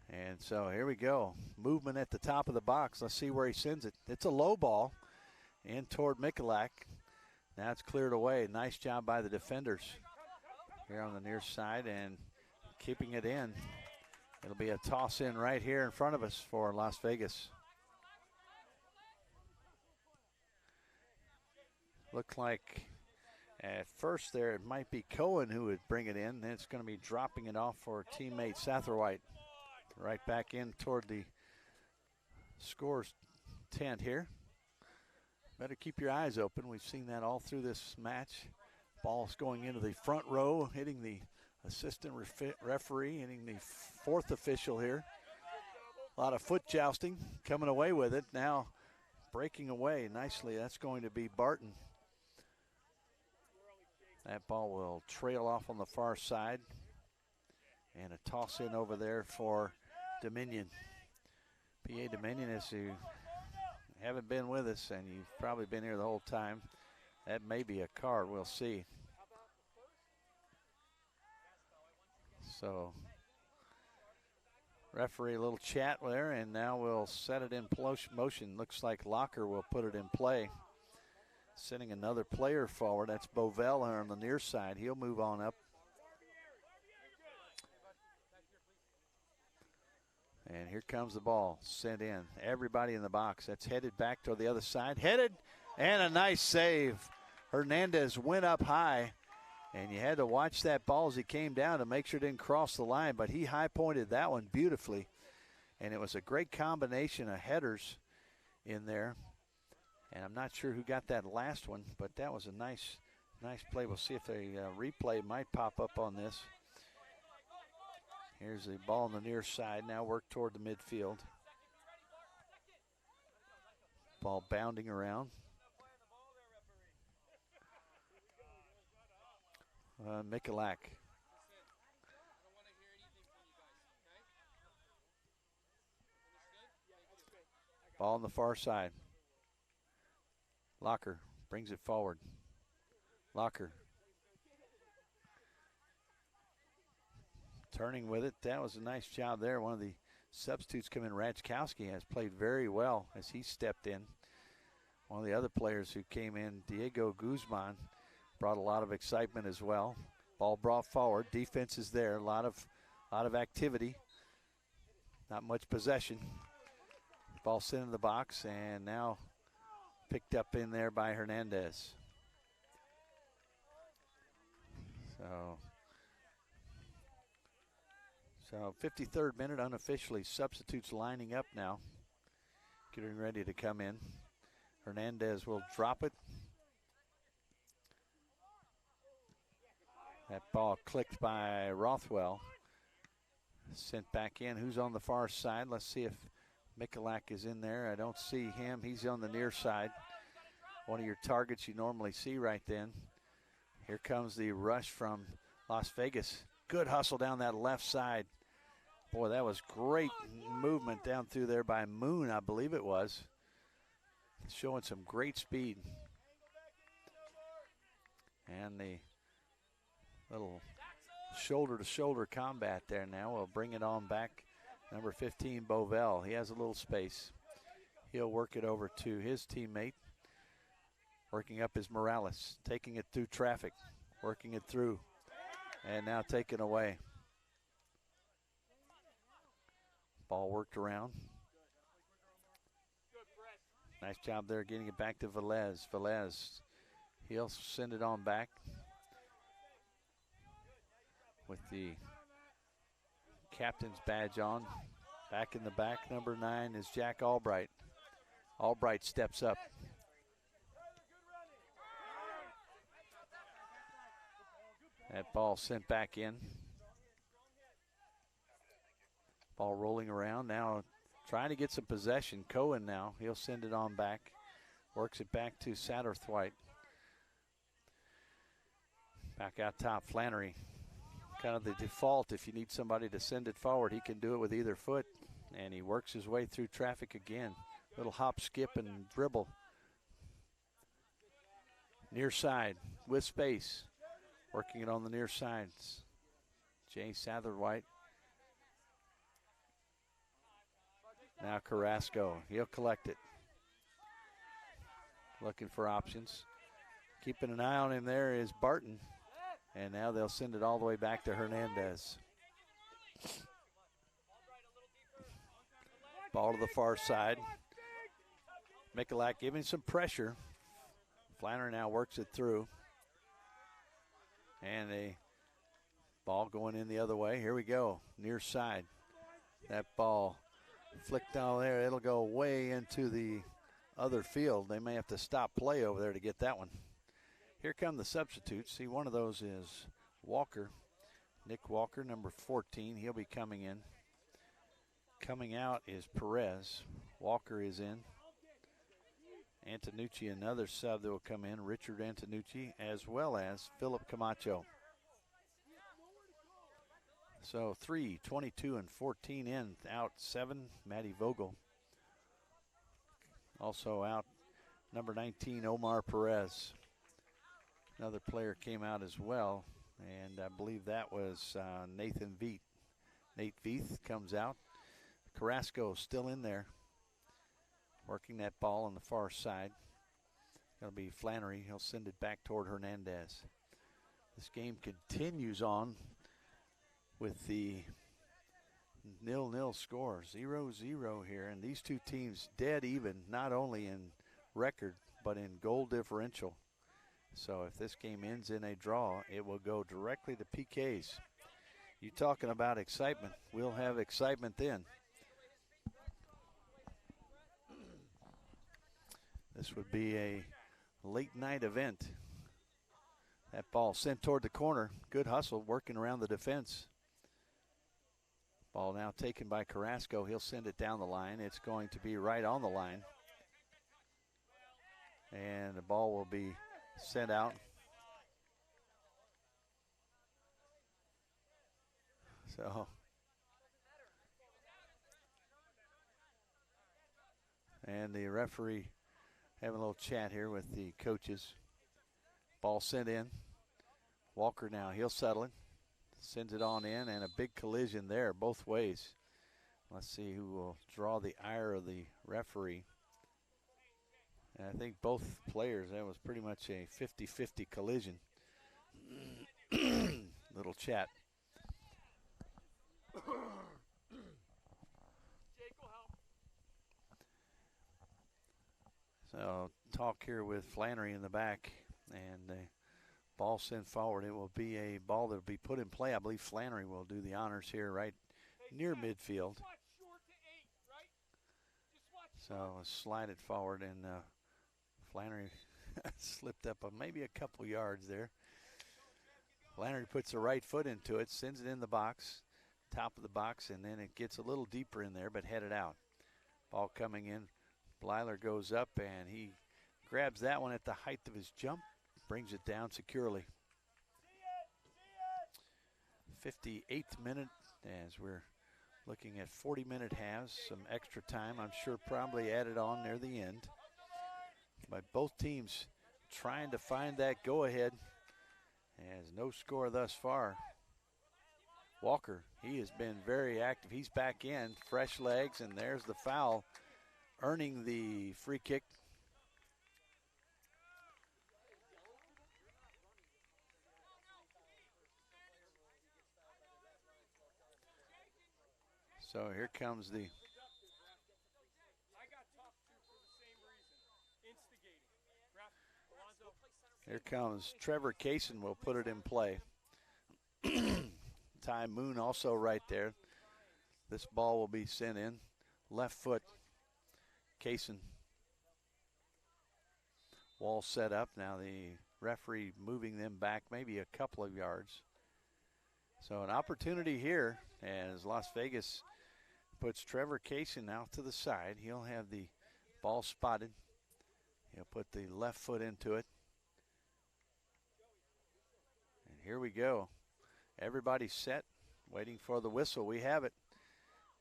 And so here we go. Movement at the top of the box. Let's see where he sends it. It's a low ball in toward Michalak. Now it's cleared away. Nice job by the defenders here on the near side and keeping it in. It'll be a toss in right here in front of us for Las Vegas. Looked like at first there it might be Cohen who would bring it in. Then it's going to be dropping it off for teammate Satterwhite. Right back in toward the scores tent here. Better keep your eyes open. We've seen that all through this match. Ball's going into the front row, hitting the assistant referee, hitting the fourth official here. A lot of foot jousting, coming away with it. Now breaking away nicely. That's going to be Barton. That ball will trail off on the far side. And a toss in over there for Dominion. PA Dominion, as you haven't been with us and you've probably been here the whole time, that may be a card. We'll see. So, referee, a little chat there, and now we'll set it in motion. Looks like Locker will put it in play. Sending another player forward. That's Bovell on the near side. He'll move on up. And here comes the ball, sent in. Everybody in the box. That's headed back to the other side. Headed, and a nice save. Hernandez went up high, and you had to watch that ball as he came down to make sure it didn't cross the line, but he high-pointed that one beautifully. And it was a great combination of headers in there. And I'm not sure who got that last one, but that was a nice play. We'll see if a replay might pop up on this. Here's the ball on the near side. Now work toward the midfield. Ball bounding around. Michalak. Ball on the far side. Locker brings it forward. Locker. Turning with it. That was a nice job there. One of the substitutes come in, Radzkowski, has played very well as he stepped in. One of the other players who came in, Diego Guzman, brought a lot of excitement as well. Ball brought forward. Defense is there. A lot of activity. Not much possession. Ball sent in the box and now picked up in there by Hernandez. So 53rd minute unofficially. Substitutes lining up now. Getting ready to come in. Hernandez will drop it. That ball clicked by Rothwell. Sent back in. Who's on the far side? Let's see if Michalak is in there. I don't see him. He's on the near side. One of your targets you normally see right then. Here comes the rush from Las Vegas. Good hustle down that left side. Boy, that was great movement down through there by Moon, I believe it was. Showing some great speed. And the little shoulder-to-shoulder combat there now. We'll bring it on back. Number 15, Bovell. He has a little space. He'll work it over to his teammate. Working up is Morales. Taking it through traffic. Working it through. And now taken away. Ball worked around. Nice job there getting it back to Velez. Velez, he'll send it on back. With the captain's badge on. Back in the back, number 9 is Jack Albright. Albright steps up. That ball sent back in. Ball rolling around now, trying to get some possession. Cohen now, he'll send it on back. Works it back to Satterthwaite. Back out top, Flannery. Kind of the default, if you need somebody to send it forward, he can do it with either foot. And he works his way through traffic again. Little hop, skip, and dribble. Near side with space. Working it on the near sides. Jay Satterthwaite. Now Carrasco, he'll collect it. Looking for options. Keeping an eye on him there is Barton. And now they'll send it all the way back to Hernandez. Ball to the far side. Michalak giving some pressure. Flannery now works it through. And a ball going in the other way. Here we go, near side. That ball flicked down there. It'll go way into the other field. They may have to stop play over there to get that one. Here come the substitutes. See, one of those is Walker. Nick Walker, number 14. He'll be coming in. Coming out is Perez. Walker is in. Antonucci, another sub that will come in. Richard Antonucci, as well as Philip Camacho. So 3, 22, and 14 in. Out 7, Matty Vogel. Also out, number 19, Omar Perez. Another player came out as well, and I believe that was Nathan Veith. Nate Veith comes out. Carrasco still in there, working that ball on the far side. Going to be Flannery. He'll send it back toward Hernandez. This game continues on with the 0-0 score, 0-0 here, and these two teams dead even, not only in record, but in goal differential. So if this game ends in a draw, it will go directly to PKs. You talking about excitement, we'll have excitement then. This would be a late night event. That ball sent toward the corner. Good hustle, working around the defense. Ball now taken by Carrasco. He'll send it down the line. It's going to be right on the line. And the ball will be sent out. So, and the referee having a little chat here with the coaches. Ball sent in. Walker now, he'll settle it. Sends it on in, and a big collision there both ways. Let's see who will draw the ire of the referee. And I think both players, that was pretty much a 50-50 collision. Little chat. So talk here with Flannery in the back, and the ball sent forward. It will be a ball that will be put in play. I believe Flannery will do the honors here right near midfield. So slide it forward, and Flannery slipped up maybe a couple yards there. Flannery puts the right foot into it, sends it in the box, top of the box, and then it gets a little deeper in there, but headed out. Ball coming in. Blyler goes up, and he grabs that one at the height of his jump, brings it down securely. 58th minute as we're looking at 40-minute halves, some extra time, I'm sure probably added on near the end. But both teams trying to find that go-ahead Has no score thus far. Walker, he has been very active. He's back in, fresh legs, and there's the foul, earning the free kick. So here comes the Trevor Kaysen will put it in play. Ty Moon also right there. This ball will be sent in. Left foot, Kaysen. Wall set up. Now the referee moving them back maybe a couple of yards. So an opportunity here as Las Vegas puts Trevor Kaysen out to the side. He'll have the ball spotted. He'll put the left foot into it. And here we go. Everybody's set, waiting for the whistle. We have it.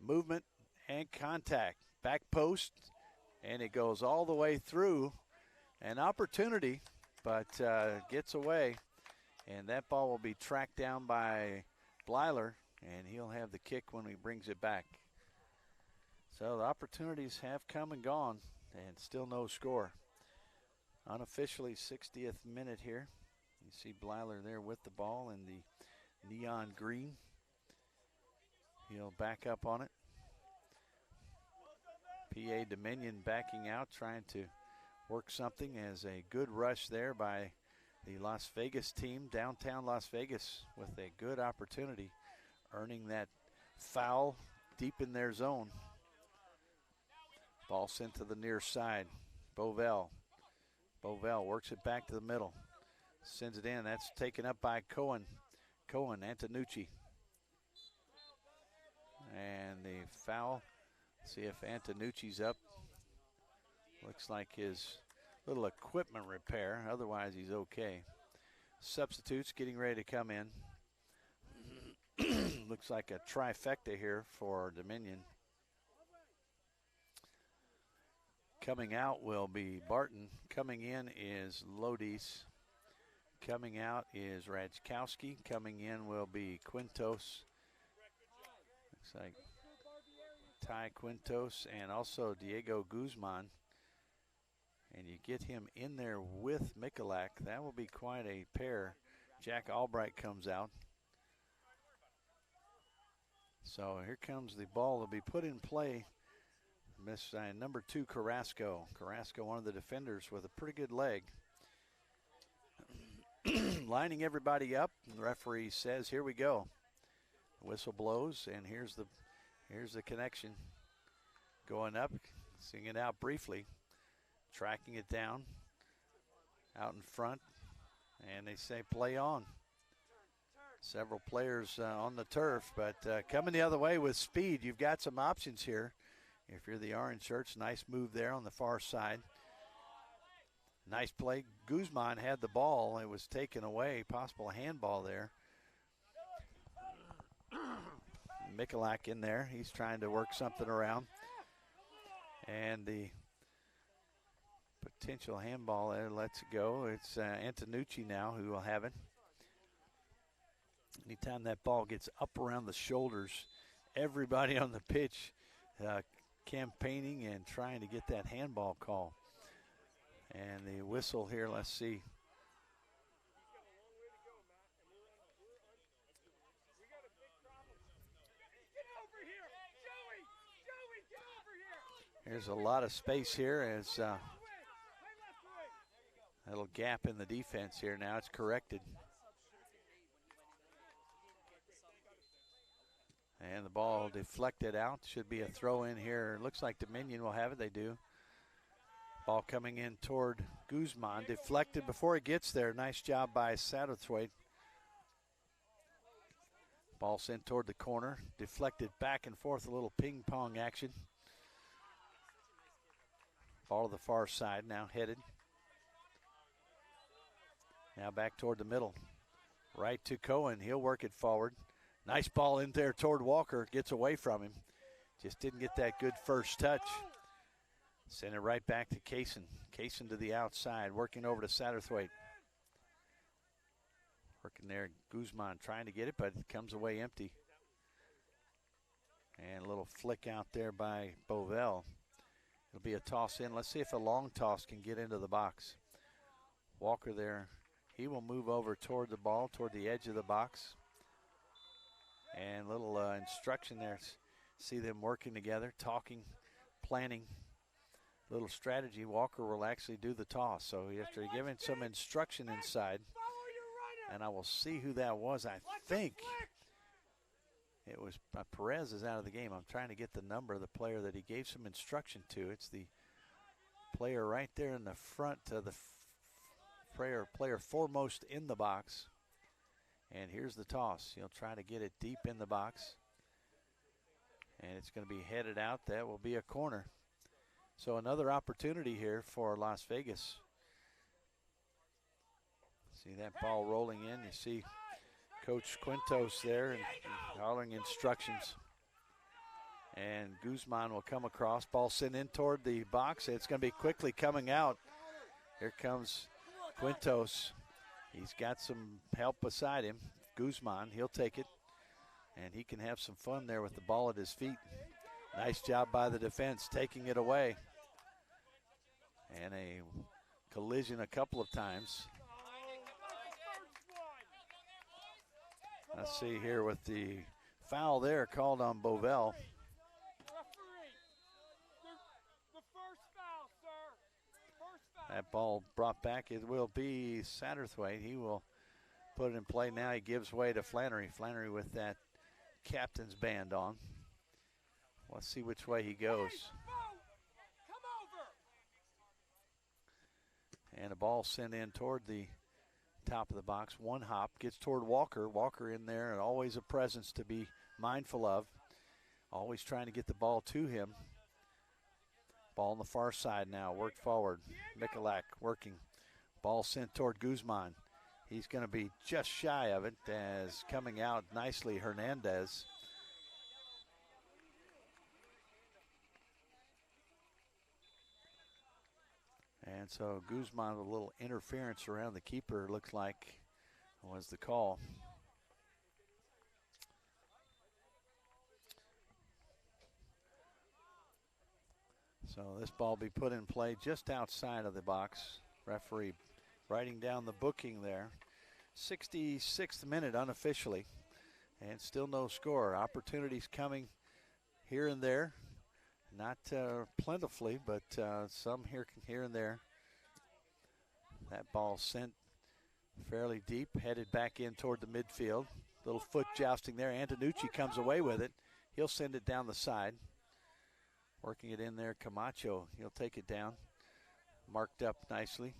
Movement and contact. Back post, and it goes all the way through. An opportunity, but gets away. And that ball will be tracked down by Blyler, and he'll have the kick when he brings it back. So the opportunities have come and gone, and still no score. Unofficially 60th minute here. You see Blyler there with the ball in the neon green. He'll back up on it. PA Dominion backing out, trying to work something as a good rush there by the Las Vegas team, downtown Las Vegas, with a good opportunity, earning that foul deep in their zone. Ball sent to the near side. Bovell works it back to the middle. Sends it in. That's taken up by Cohen. Antonucci. And the foul. See if Antonucci's up. Looks like his little equipment repair. Otherwise, he's okay. Substitutes getting ready to come in. Looks like a trifecta here for Dominion. Coming out will be Barton. Coming in is Lodis. Coming out is Rajkowski. Coming in will be Quintos. Looks like Ty Quintos and also Diego Guzman. And you get him in there with Michalak. That will be quite a pair. Jack Albright comes out. So here comes the ball to be put in play. Number 2, Carrasco. Carrasco, one of the defenders with a pretty good leg. Lining everybody up. The referee says, here we go. The whistle blows, and here's the connection. Going up, seeing it out briefly. Tracking it down. Out in front. And they say play on. Several players on the turf, but coming the other way with speed. You've got some options here. If you're the orange shirts, nice move there on the far side. Nice play. Guzman had the ball. It was taken away. Possible handball there. Michalak in there. He's trying to work something around. And the potential handball there lets it go. It's Antonucci now who will have it. Anytime that ball gets up around the shoulders, everybody on the pitch campaigning and trying to get that handball call. And the whistle here, let's see. There's a lot of space here as a little gap in the defense here. Now it's corrected. And the ball deflected out. Should be a throw in here. Looks like Dominion will have it. They do. Ball coming in toward Guzman. Deflected before it gets there. Nice job by Satterthwaite. Ball sent toward the corner. Deflected back and forth. A little ping pong action. Ball to the far side. Now headed. Now back toward the middle. Right to Cohen. He'll work it forward. Nice ball in there toward Walker. Gets away from him. Just didn't get that good first touch. Send it right back to Kaysen. Kaysen to the outside, working over to Satterthwaite. Working there, Guzman trying to get it, but it comes away empty. And a little flick out there by Bovell. It'll be a toss in. Let's see if a long toss can get into the box. Walker there. He will move over toward the ball, toward the edge of the box. And a little instruction there. See them working together, talking, planning. Little strategy. Walker will actually do the toss. So after giving some instruction inside, and I will see who that was. I think it was Perez is out of the game. I'm trying to get the number of the player that he gave some instruction to. It's the player right there in the front of the player foremost in the box. And here's the toss. He'll try to get it deep in the box. And it's going to be headed out. That will be a corner. So another opportunity here for Las Vegas. See that ball rolling in. You see Coach Quintos there and hollering instructions. And Guzman will come across. Ball sent in toward the box. It's going to be quickly coming out. Here comes Quintos. He's got some help beside him. Guzman, he'll take it. And he can have some fun there with the ball at his feet. Nice job by the defense taking it away. And a collision a couple of times. Let's see here with the foul there called on Bovell. That ball brought back. It will be Satterthwaite. He will put it in play now. He gives way to Flannery. Flannery with that captain's band on. Let's see which way he goes. And a ball sent in toward the top of the box. One hop gets toward Walker. Walker in there, and always a presence to be mindful of. Always trying to get the ball to him. Ball on the far side now, worked forward. Michalak working. Ball sent toward Guzman. He's going to be just shy of it as coming out nicely Hernandez. And so Guzman with a little interference around the keeper, looks like was the call. So this ball will be put in play just outside of the box. Referee writing down the booking there. 66th minute unofficially, and still no score. Opportunities coming here and there. Not plentifully, but some here and there. That ball sent fairly deep, headed back in toward the midfield. Little foot jousting there. Antonucci comes away with it. He'll send it down the side. Working it in there, Camacho. He'll take it down. Marked up nicely.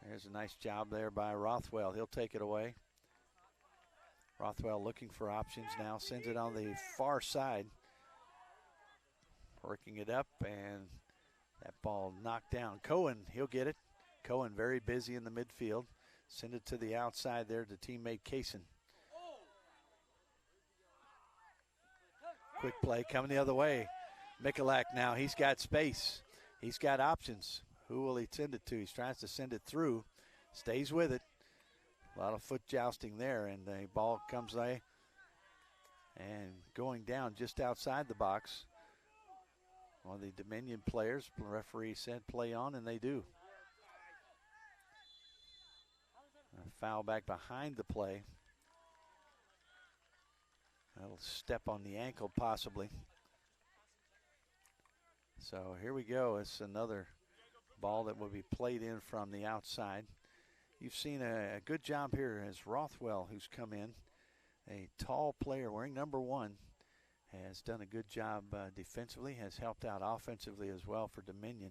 There's a nice job there by Rothwell. He'll take it away. Rothwell looking for options now. Sends it on the far side. Working it up, and that ball knocked down. Cohen, he'll get it. Cohen very busy in the midfield. Send it to the outside there to teammate Kaysen. Quick play coming the other way. Michalak now, he's got space. He's got options. Who will he send it to? He tries to send it through. Stays with it. A lot of foot jousting there, and the ball comes away and going down just outside the box. One of the Dominion players, the referee said play on, and they do. A foul back behind the play. That'll step on the ankle possibly. So here we go. It's another ball that will be played in from the outside. You've seen a good job here as Rothwell, who's come in, a tall player wearing number 1. Has done a good job defensively, has helped out offensively as well for Dominion.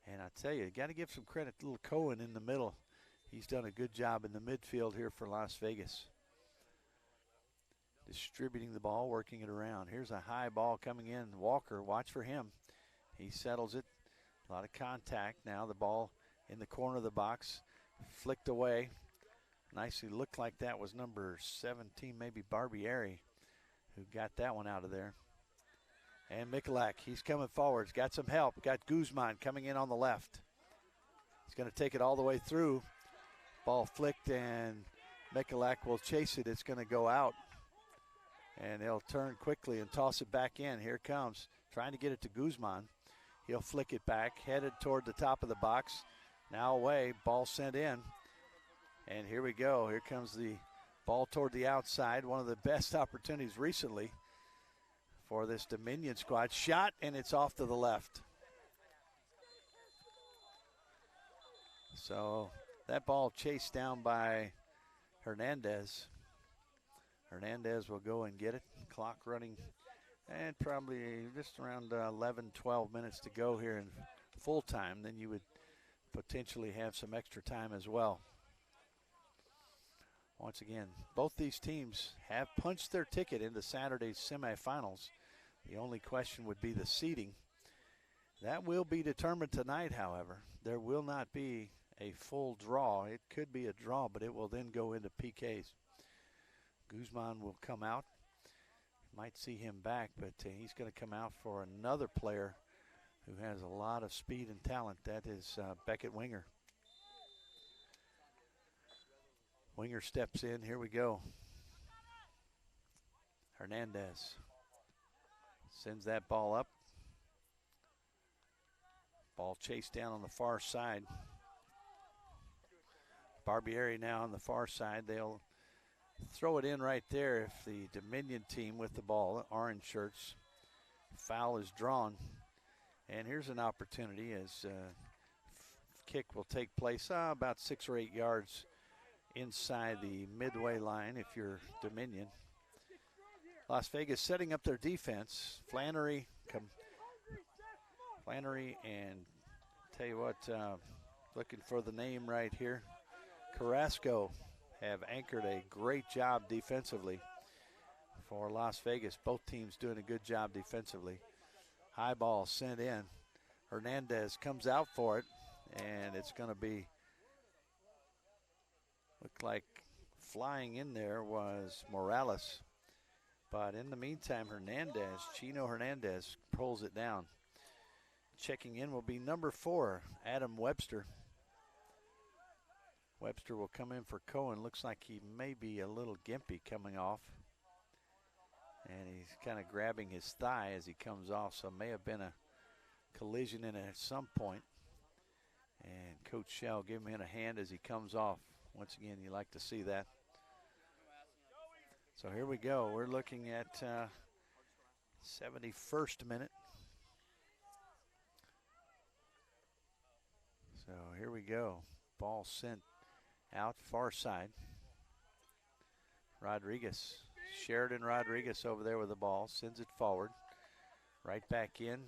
And I tell you got to give some credit to little Cohen in the middle. He's done a good job in the midfield here for Las Vegas. Distributing the ball, working it around. Here's a high ball coming in. Walker, watch for him. He settles it. A lot of contact now. The ball in the corner of the box, flicked away. Nicely looked like that was number 17, maybe Barbieri, who got that one out of there. And Michalak, he's coming forward. He's got some help. Got Guzman coming in on the left. He's going to take it all the way through. Ball flicked, and Michalak will chase it. It's going to go out. And he'll turn quickly and toss it back in. Here it comes. Trying to get it to Guzman. He'll flick it back, headed toward the top of the box. Now away, ball sent in. And here we go. Here comes the ball toward the outside. One of the best opportunities recently for this Dominion squad. Shot, and it's off to the left. So that ball chased down by Hernandez. Hernandez will go and get it. Clock running, and probably just around 11, 12 minutes to go here in full time. Then you would potentially have some extra time as well. Once again, both these teams have punched their ticket into Saturday's semifinals. The only question would be the seeding. That will be determined tonight, however. There will not be a full draw. It could be a draw, but it will then go into PKs. Guzman will come out. Might see him back, but he's going to come out for another player who has a lot of speed and talent. That is Beckett Winger. Winger steps in. Here we go. Hernandez sends that ball up. Ball chased down on the far side. Barbieri now on the far side. They'll throw it in right there if the Dominion team with the ball, orange shirts, foul is drawn. And here's an opportunity as kick will take place about 6 or 8 yards inside the midway line if you're Dominion. Las Vegas setting up their defense. Flannery and tell you what, looking for the name right here, Carrasco have anchored a great job defensively for Las Vegas. Both teams doing a good job defensively. High ball sent in. Hernandez comes out for it, and it's going to be, looked like flying in there was Morales. But in the meantime, Chino Hernandez pulls it down. Checking in will be number 4, Adam Webster. Webster will come in for Cohen. Looks like he may be a little gimpy coming off. And he's kind of grabbing his thigh as he comes off, so may have been a collision in it at some point. And Coach Shell giving him a hand as he comes off. Once again, you like to see that. So here we go. We're looking at 71st minute. So here we go. Ball sent out far side. Rodriguez. Sheridan Rodriguez over there with the ball. Sends it forward. Right back in.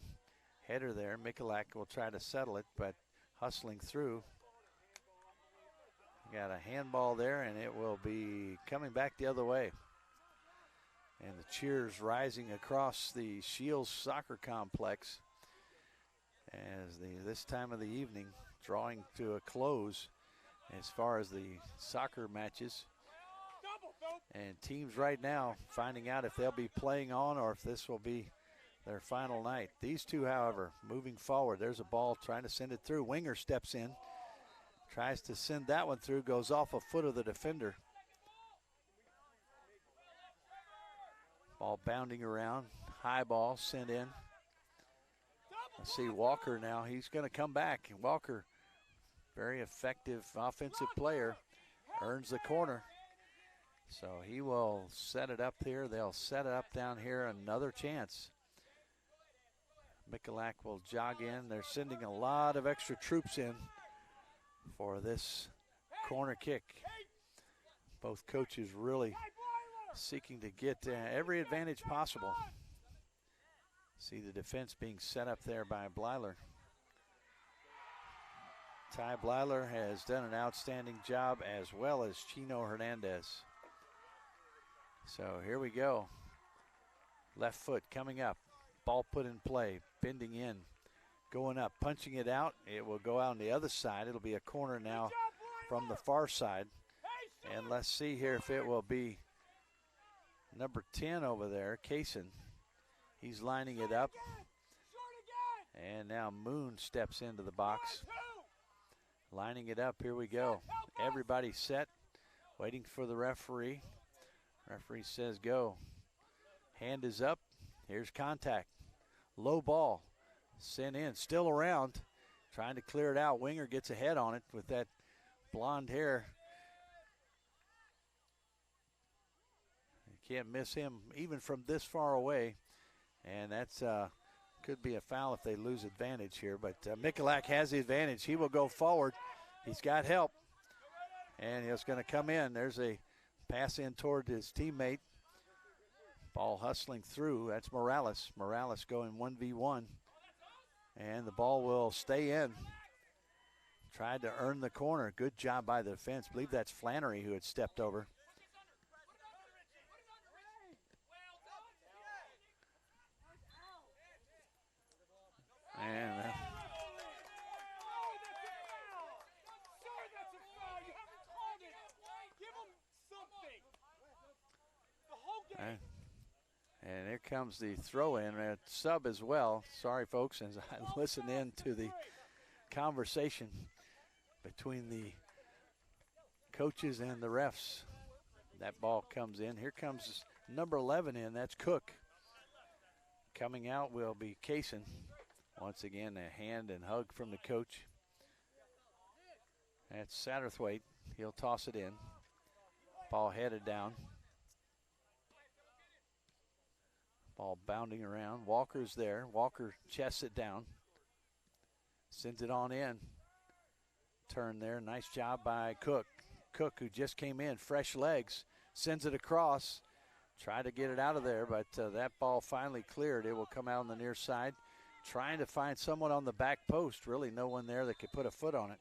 Header there. Michalak will try to settle it, but hustling through. Got a handball there, and it will be coming back the other way. And the cheers rising across the Shields soccer complex as this time of the evening drawing to a close as far as the soccer matches. And teams right now finding out if they'll be playing on or if this will be their final night. These two, however, moving forward. There's a ball trying to send it through. Winger steps in, tries to send that one through, goes off a foot of the defender. Ball bounding around, high ball sent in. I see Walker now, he's gonna come back. Walker, very effective offensive player, earns the corner. So he will set it up here. They'll set it up down here, another chance. Michalak will jog in. They're sending a lot of extra troops in for this corner kick. Both coaches really seeking to get every advantage possible. See the defense being set up there by Blyler. Ty Blyler has done an outstanding job, as well as Chino Hernandez. So here we go. Left foot coming up. Ball put in play, bending in, going up, punching it out. It will go out on the other side. It'll be a corner now from the far side. And let's see here if it will be number 10 over there, Kaysen. He's lining it up. And now Moon steps into the box. Lining it up, here we go. Everybody set. Waiting for the referee. Referee says go. Hand is up. Here's contact. Low ball. Sent in. Still around. Trying to clear it out. Winger gets ahead on it with that blonde hair. You can't miss him even from this far away. And that's could be a foul if they lose advantage here. But Michalak has the advantage. He will go forward. He's got help. And it's going to come in. There's a pass in toward his teammate. Ball hustling through. That's Morales. Morales going 1v1. And the ball will stay in. Tried to earn the corner. Good job by the defense. I believe that's Flannery who had stepped over. And and here comes the throw in at sub as well. Sorry, folks, as I listen in to the conversation between the coaches and the refs. That ball comes in. Here comes number 11 in. That's Cook. Coming out will be Kaysen. Once again, a hand and hug from the coach. That's Satterthwaite. He'll toss it in. Ball headed down. Ball bounding around. Walker's there. Walker chests it down. Sends it on in. Turn there. Nice job by Cook. Cook, who just came in, fresh legs, sends it across. Tried to get it out of there, but that ball finally cleared. It will come out on the near side. Trying to find someone on the back post. Really no one there that could put a foot on it.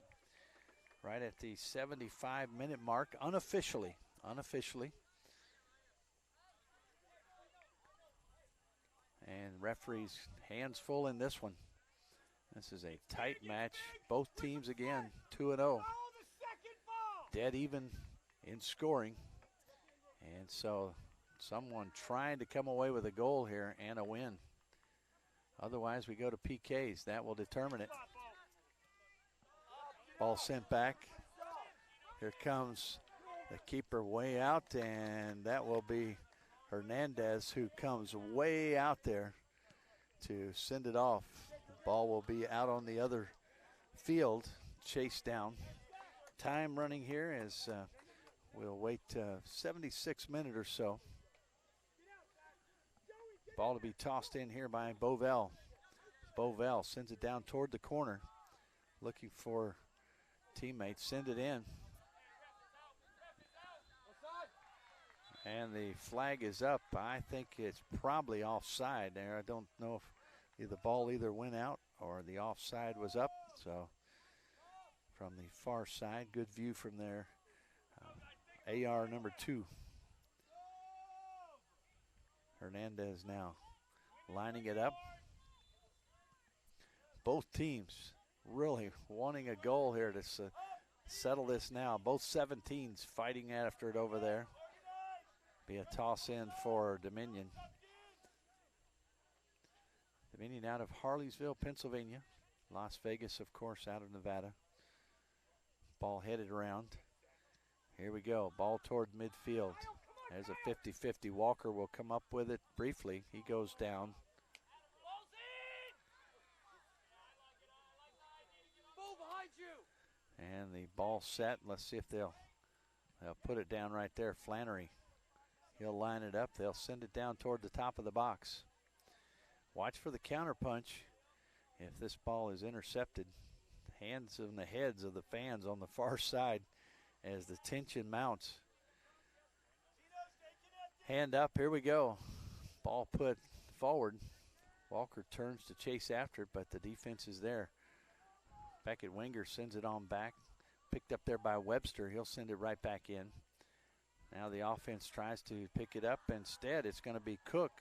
Right at the 75-minute mark, unofficially. And referee's hands full in this one. This is a tight match. Both teams again 2-0. Dead even in scoring. And so someone trying to come away with a goal here and a win. Otherwise, we go to PKs. That will determine it. Ball sent back. Here comes the keeper way out, and that will be Hernandez, who comes way out there to send it off. The ball will be out on the other field, chased down. Time running here is we'll wait 76 minutes or so. Ball to be tossed in here by Bovell. Bovell sends it down toward the corner. Looking for teammates. Send it in. And the flag is up. I think it's probably offside there. I don't know if the ball either went out or the offside was up. So from the far side, good view from there. AR number 2. Hernandez now lining it up. Both teams really wanting a goal here to settle this now. Both 17s fighting after it over there. Be a toss in for Dominion. Dominion out of Harleysville, Pennsylvania. Las Vegas, of course, out of Nevada. Ball headed around. Here we go. Ball toward midfield. There's a 50-50. Walker will come up with it briefly. He goes down. And the ball set. Let's see if they'll put it down right there. Flannery. He'll line it up. They'll send it down toward the top of the box. Watch for the counter punch. If this ball is intercepted, hands in the heads of the fans on the far side as the tension mounts. Hand up, here we go. Ball put forward. Walker turns to chase after it, but the defense is there. Beckett Winger sends it on back. Picked up there by Webster. He'll send it right back in. Now the offense tries to pick it up. Instead, it's going to be Cook.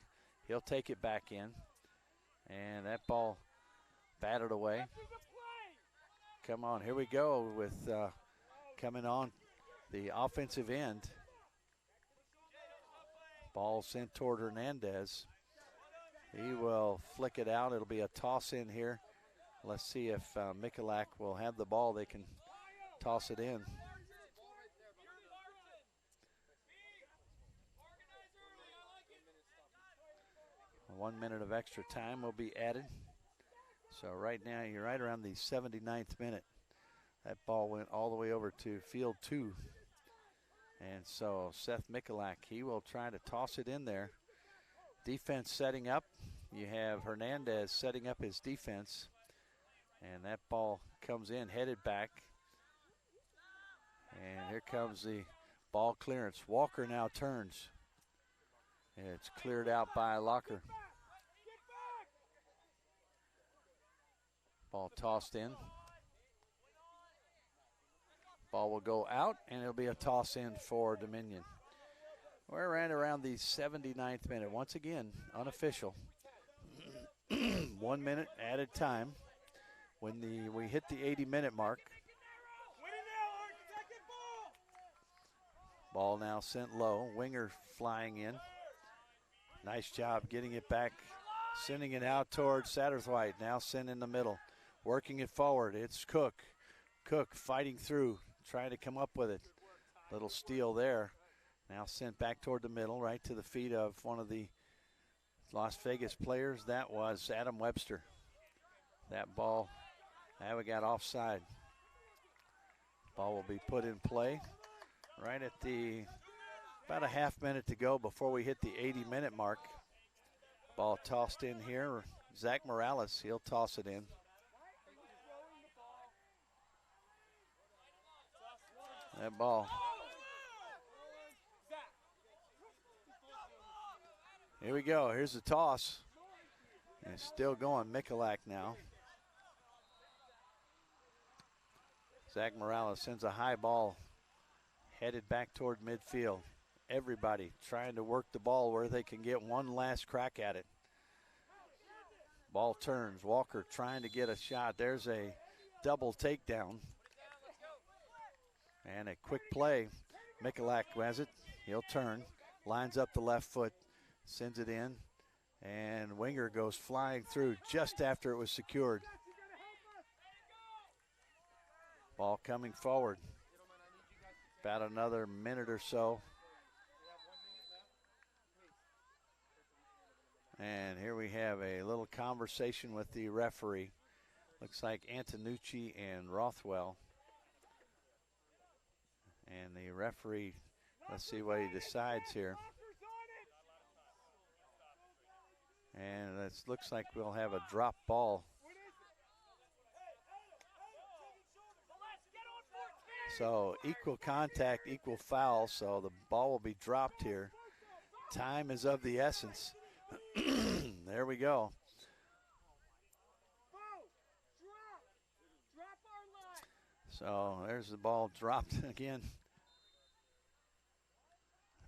He'll take it back in. And that ball batted away. Come on, here we go with coming on the offensive end. Ball sent toward Hernandez. He will flick it out. It'll be a toss in here. Let's see if Michalak will have the ball. They can toss it in. 1 minute of extra time will be added. So right now you're right around the 79th minute. That ball went all the way over to field 2. And so Seth Michalak, he will try to toss it in there. Defense setting up. You have Hernandez setting up his defense. And that ball comes in, headed back. And here comes the ball clearance. Walker now turns. It's cleared out by Locker. Ball tossed in. Ball will go out, and it'll be a toss in for Dominion. We're around the 79th minute. Once again, unofficial. 1 minute added time. When we hit the 80-minute mark. Ball now sent low. Winger flying in. Nice job getting it back. Sending it out towards Satterthwaite. Now sent in the middle. Working it forward. It's Cook. Cook fighting through. Trying to come up with it. Little steal there. Now sent back toward the middle. Right to the feet of one of the Las Vegas players. That was Adam Webster. That ball, now we got offside. Ball will be put in play right at about a half minute to go before we hit the 80-minute mark. Ball tossed in here. Zach Morales, he'll toss it in. That ball. Here we go. Here's the toss. And it's still going. Michalak now. Zach Morales sends a high ball headed back toward midfield. Everybody trying to work the ball where they can get one last crack at it. Ball turns. Walker trying to get a shot. There's a double takedown. And a quick play. Michalak has it. He'll turn. Lines up the left foot. Sends it in. And Winger goes flying through just after it was secured. Ball coming forward. About another minute or so. And here we have a little conversation with the referee. Looks like Antonucci and Rothwell. And the referee, let's see what he decides here. And it looks like we'll have a drop ball. So equal contact, equal foul, so the ball will be dropped here. Time is of the essence. There we go. So there's the ball dropped again.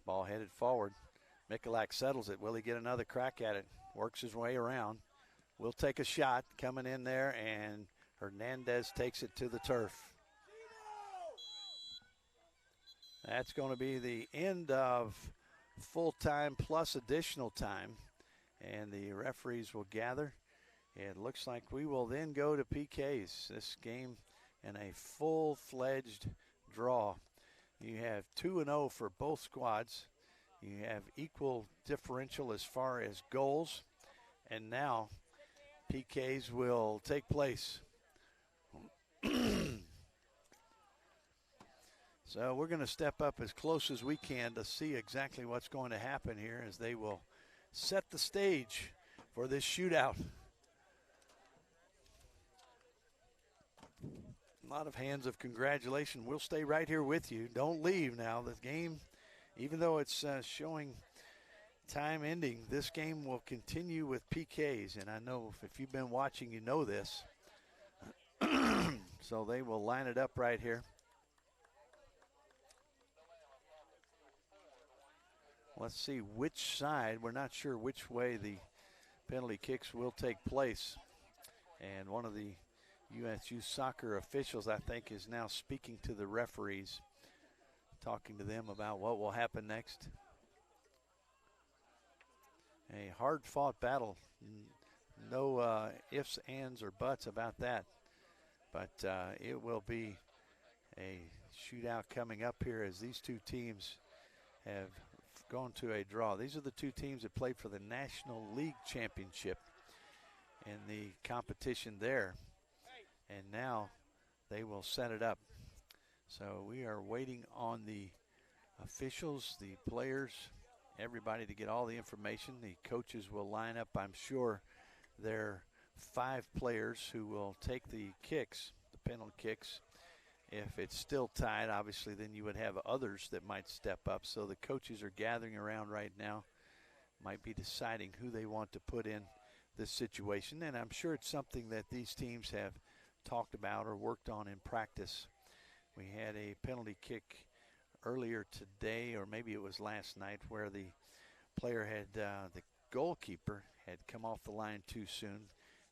Ball headed forward. Michalak settles it. Will he get another crack at it? Works his way around. Will take a shot coming in there, and Hernandez takes it to the turf. That's going to be the end of full time plus additional time, and the referees will gather. It looks like we will then go to PKs. This game in a full-fledged draw. You have 2-0 for both squads. You have equal differential as far as goals. And now PKs will take place. So we're going to step up as close as we can to see exactly what's going to happen here as they will set the stage for this shootout. A lot of hands of congratulations. We'll stay right here with you. Don't leave now. The game, even though it's showing time ending, this game will continue with PKs. And I know if you've been watching, you know this. So they will line it up right here. Let's see which side. We're not sure which way the penalty kicks will take place. And one of the USU soccer officials, I think, is now speaking to the referees, talking to them about what will happen next. A hard-fought battle. No ifs, ands, or buts about that. But it will be a shootout coming up here as these two teams have going to a draw. These are the two teams that played for the National League Championship in the competition there. And now they will set it up. So we are waiting on the officials, the players, everybody to get all the information. The coaches will line up, I'm sure, their 5 players who will take the kicks, the penalty kicks. If it's still tied, obviously, then you would have others that might step up. So the coaches are gathering around right now, might be deciding who they want to put in this situation. And I'm sure it's something that these teams have talked about or worked on in practice. We had a penalty kick earlier today, or maybe it was last night, where the player had, the goalkeeper had come off the line too soon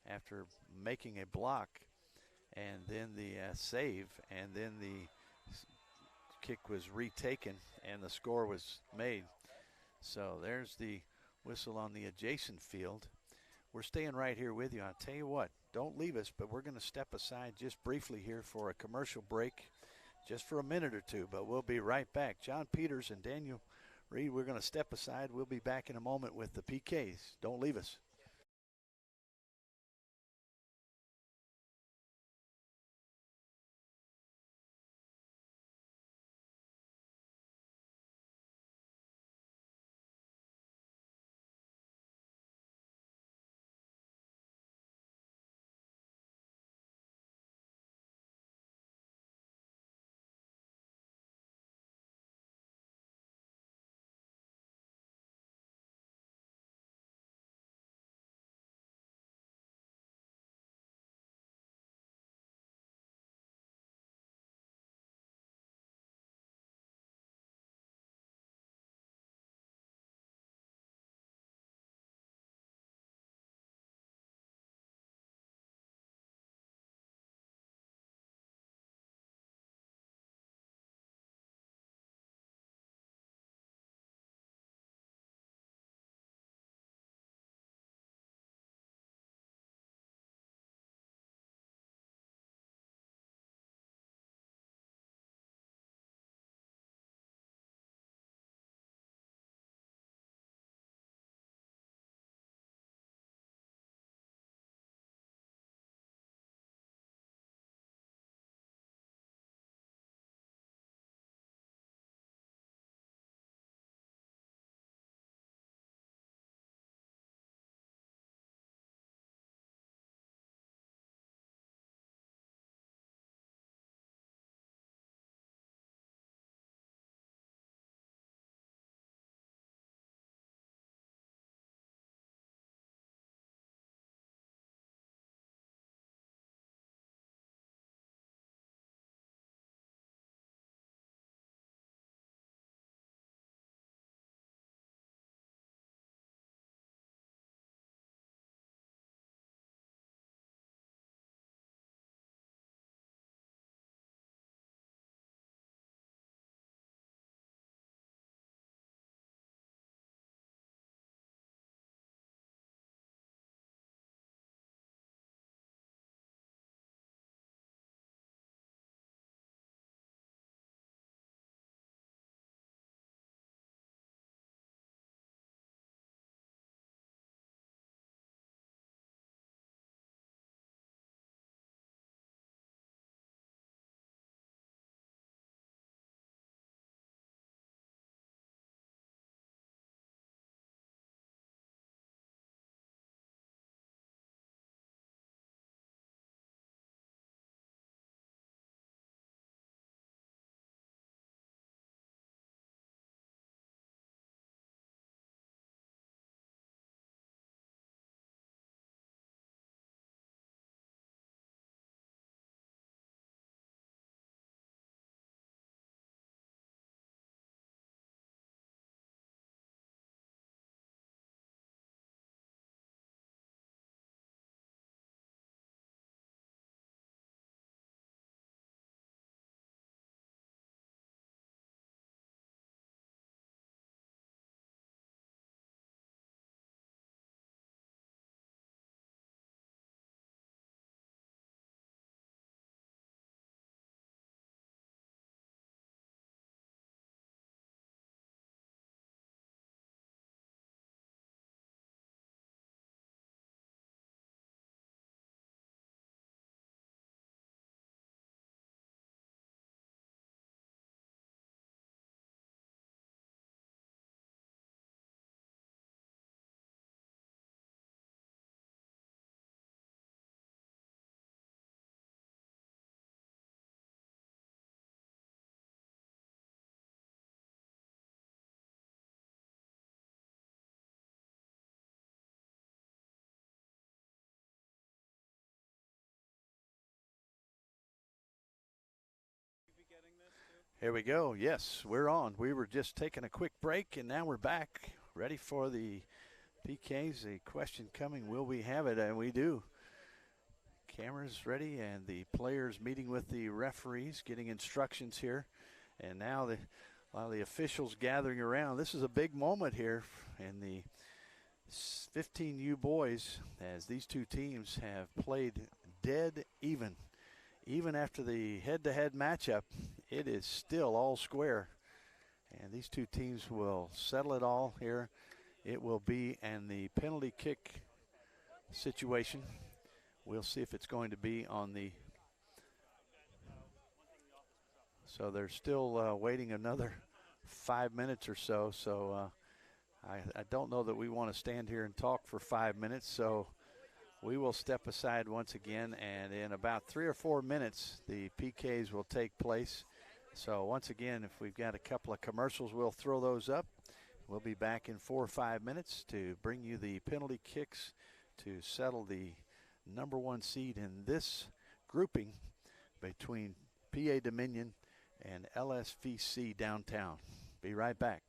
after making a block, and then the save, and then the kick was retaken and the score was made. So there's the whistle on the adjacent field. We're staying right here with you. I'll tell you what, don't leave us, but we're going to step aside just briefly here for a commercial break, just for a minute or two, but we'll be right back. John Peters and Daniel Reed, we're going to step aside. We'll be back in a moment with the PKs. Don't leave us. Here we go. Yes, we're on. We were just taking a quick break, and now we're back, ready for the PKs. A question coming, will we have it? And we do. Cameras ready, and the players meeting with the referees, getting instructions here. And now a lot of the officials gathering around. This is a big moment here in the 15U boys, as these two teams have played dead even. Even after the head-to-head matchup, it is still all square. And these two teams will settle it all here. It will be in the penalty kick situation. We'll see if it's going to be on the... So they're still waiting another 5 minutes or so. So I don't know that we want to stand here and talk for 5 minutes. So we will step aside once again, and in about 3 or 4 minutes, the PKs will take place. So once again, if we've got a couple of commercials, we'll throw those up. We'll be back in 4 or 5 minutes to bring you the penalty kicks to settle the number 1 seed in this grouping between PA Dominion and LVSC downtown. Be right back.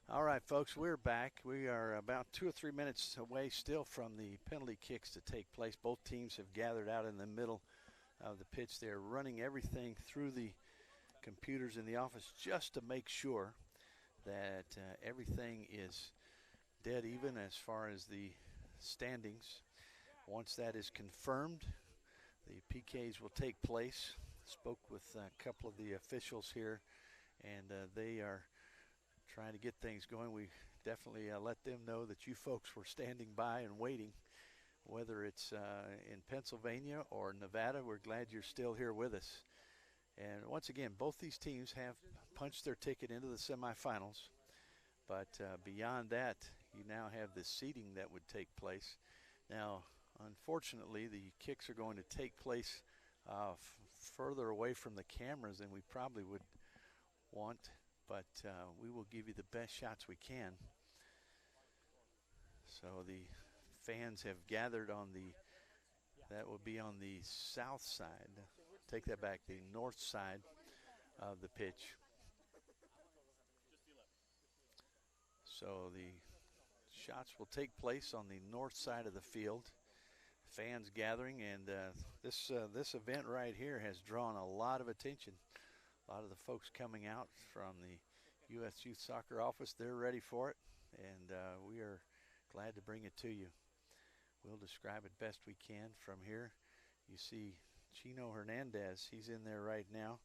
All right, folks, we're back. We are about 2 or 3 minutes away still from the penalty kicks to take place. Both teams have gathered out in the middle of the pitch. They're running everything through the computers in the office just to make sure that everything is dead even as far as the standings. Once that is confirmed, the PKs will take place. Spoke with a couple of the officials here, and they are trying to get things going. We definitely let them know that you folks were standing by and waiting. Whether it's in Pennsylvania or Nevada, we're glad you're still here with us. And once again, both these teams have punched their ticket into the semifinals. But beyond that, you now have the seeding that would take place. Now, unfortunately, the kicks are going to take place further away from the cameras than we probably would want. But we will give you the best shots we can. So the fans have gathered on that will be on the south side. Take that back, the north side of the pitch. So the shots will take place on the north side of the field. fans gathering, and this event right here has drawn a lot of attention. A lot of the folks coming out from the U.S. Youth Soccer office, they're ready for it, and we are glad to bring it to you. We'll describe it best we can from here. You see Chino Hernandez, he's in there right now.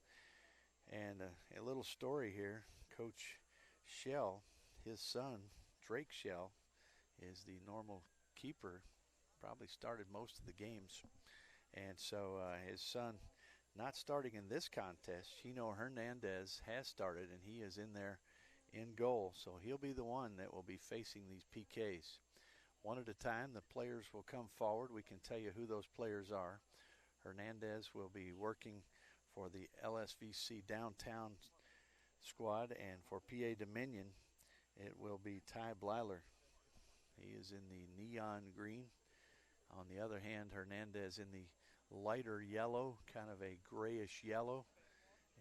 And a little story here, Coach Shell, his son, Drake Shell, is the normal keeper, probably started most of the games. And so his son not starting in this contest. Chino Hernandez has started, and he is in there in goal. So he'll be the one that will be facing these PKs. One at a time, the players will come forward. We can tell you who those players are. Hernandez will be working for the LVSC downtown squad, and for PA Dominion, it will be Ty Blyler. He is in the neon green. On the other hand, Hernandez in the lighter yellow, kind of a grayish yellow,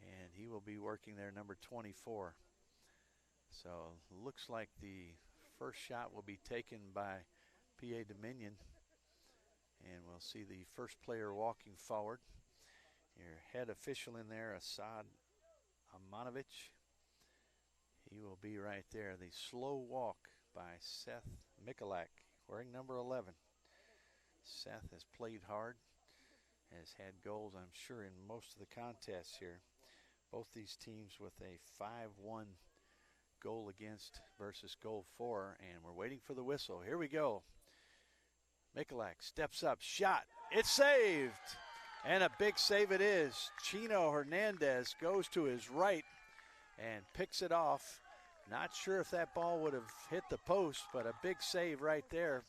and he will be working there, number 24. So looks like the first shot will be taken by PA Dominion, and we'll see the first player walking forward. Your head official in there, Asad Amanovich. He will be right there. The slow walk by Seth Michalak, wearing number 11. Seth has played hard, has had goals, I'm sure, in most of the contests here. Both these teams with a 5-1 goal against versus goal for, and we're waiting for the whistle. Here we go. Michalak steps up, shot, it's saved, and a big save it is. Chino Hernandez goes to his right and picks it off. Not sure if that ball would have hit the post, but a big save right there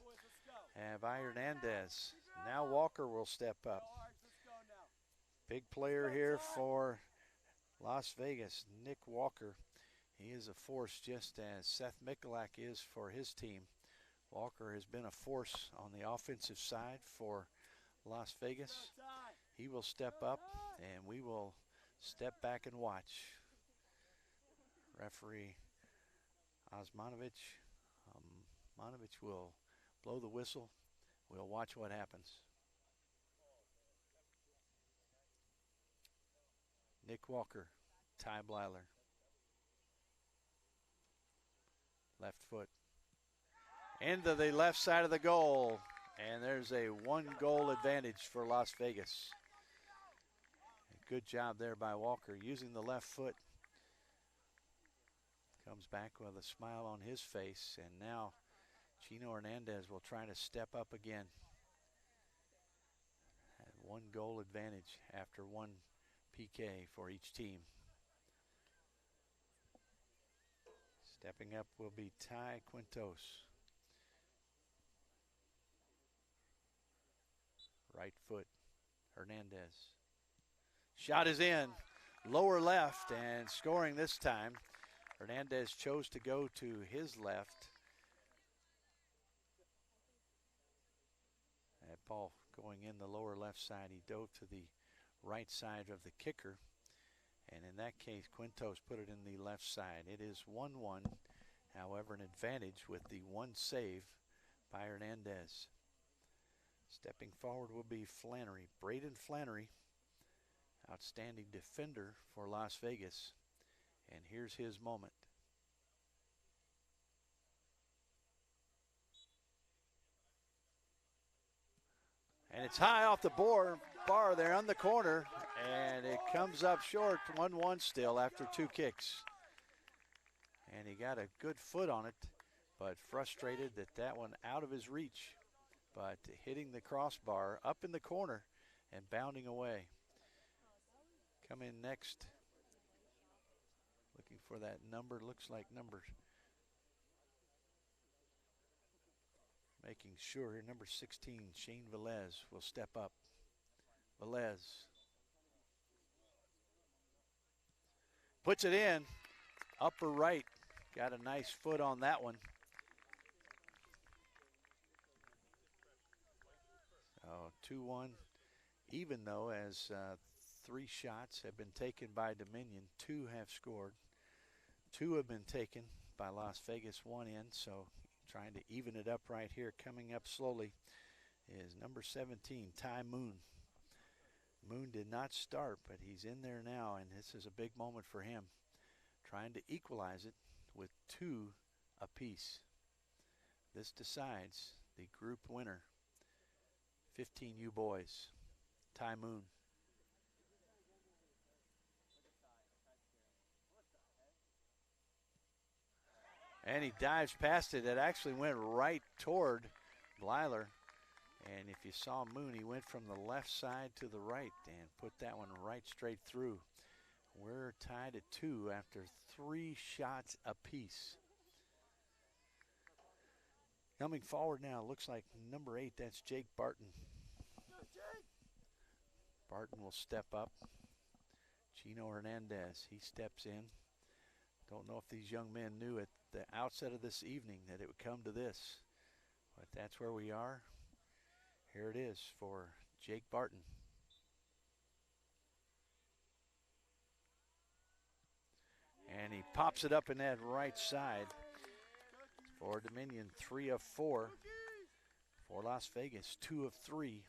by Hernandez. Now Walker will step up. Big player here for Las Vegas, Nick Walker. He is a force just as Seth Michalak is for his team. Walker has been a force on the offensive side for Las Vegas. He will step up, and we will step back and watch. Referee Osmanovich will blow the whistle. We'll watch what happens. Nick Walker, Ty Blyler. Left foot. Into the left side of the goal. And there's a 1-goal advantage for Las Vegas. Good job there by Walker using the left foot. Comes back with a smile on his face. And now Chino Hernandez will try to step up again. 1-goal advantage after 1 PK for each team. Stepping up will be Ty Quintos. Right foot, Hernandez. Shot is in, lower left, and scoring this time. Hernandez chose to go to his left. That ball going in the lower left side. He dove to the right side of the kicker. And in that case, Quintos put it in the left side. It is 1-1. However, an advantage with the 1 save by Hernandez. Stepping forward will be Flannery. Braden Flannery, outstanding defender for Las Vegas. And here's his moment. And it's high off the bar there on the corner, and it comes up short, 1-1 still after 2 kicks. And he got a good foot on it, but frustrated that one out of his reach, but hitting the crossbar up in the corner and bounding away. Come in next, looking for that number, looks like number, making sure here, number 16, Shane Velez will step up. Velez puts it in, upper right, got a nice foot on that one. So 2-1, even though as 3 shots have been taken by Dominion, 2 have scored. 2 have been taken by Las Vegas, 1 in, so trying to even it up right here, coming up slowly is number 17, Ty Moon. Moon did not start, but he's in there now, and this is a big moment for him, trying to equalize it with 2 apiece. This decides the group winner. 15U boys, Ty Moon. And he dives past it. It actually went right toward Blyler. And if you saw Moon, he went from the left side to the right and put that one right straight through. We're tied at 2 after 3 shots apiece. Coming forward now, looks like number 8, that's Jake Barton. Barton will step up. Chino Hernandez, he steps in. Don't know if these young men knew at the outset of this evening that it would come to this, but that's where we are. Here it is for Jake Barton. And he pops it up in that right side for Dominion. 3 of 4. For Las Vegas, 2 of 3.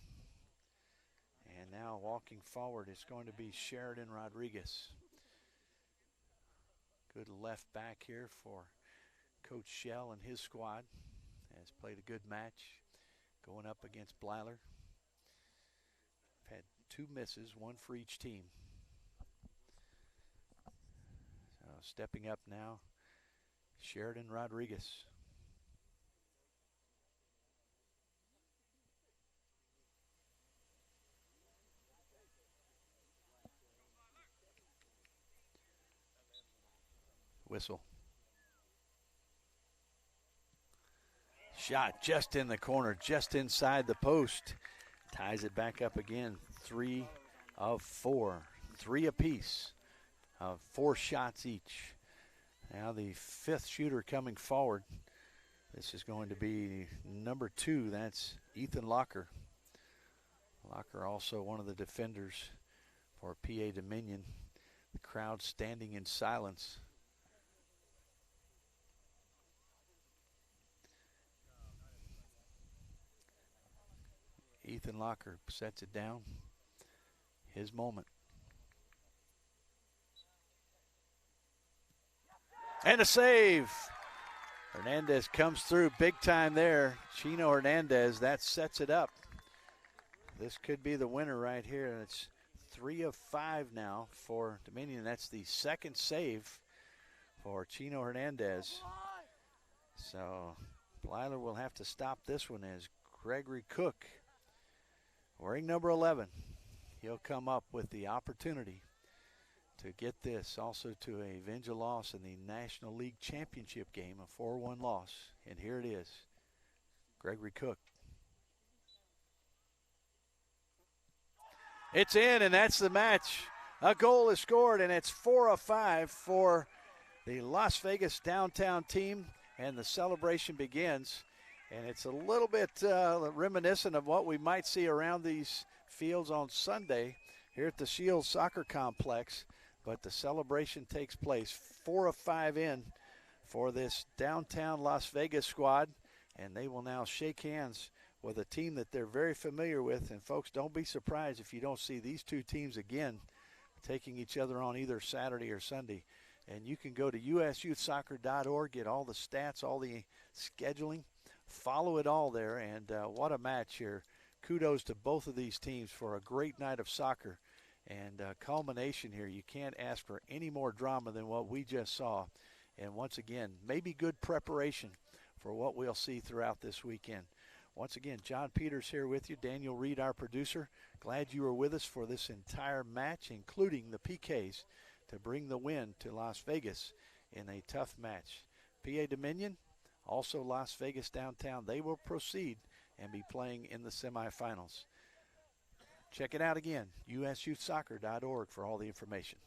And now walking forward is going to be Sheridan Rodriguez. Good left back here for Coach Shell and his squad. Has played a good match going up against Blyler. Had 2 misses, 1 for each team. So stepping up now, Sheridan Rodriguez. Whistle. Shot just in the corner, just inside the post. Ties it back up again. 3 of 4. 3 apiece of 4 shots each. Now the 5th shooter coming forward. This is going to be number 2. That's Ethan Locker. Locker also one of the defenders for PA Dominion. The crowd standing in silence. Ethan Locker sets it down. His moment. And a save. Hernandez comes through big time there. Chino Hernandez, that sets it up. This could be the winner right here. It's 3 of 5 now for Dominion. That's the 2nd save for Chino Hernandez. So Blyler will have to stop this one as Gregory Cook, wearing number 11, he'll come up with the opportunity to get this also to avenge a loss in the National League Championship game, a 4-1 loss. And here it is, Gregory Cook. It's in, and that's the match. A goal is scored, and it's 4 of 5 for the Las Vegas downtown team, and the celebration begins. And it's a little bit reminiscent of what we might see around these fields on Sunday here at the Shields Soccer Complex. But the celebration takes place. 4 of 5 in for this downtown Las Vegas squad. And they will now shake hands with a team that they're very familiar with. And, folks, don't be surprised if you don't see these 2 teams again taking each other on either Saturday or Sunday. And you can go to usyouthsoccer.org, get all the stats, all the scheduling. Follow it all there, and what a match here. Kudos to both of these teams for a great night of soccer and culmination here. You can't ask for any more drama than what we just saw. And once again, maybe good preparation for what we'll see throughout this weekend. Once again, John Peters here with you. Daniel Reed, our producer. Glad you were with us for this entire match, including the PKs, to bring the win to Las Vegas in a tough match. PA Dominion, also Las Vegas downtown, they will proceed and be playing in the semifinals. Check it out again, usyouthsoccer.org for all the information.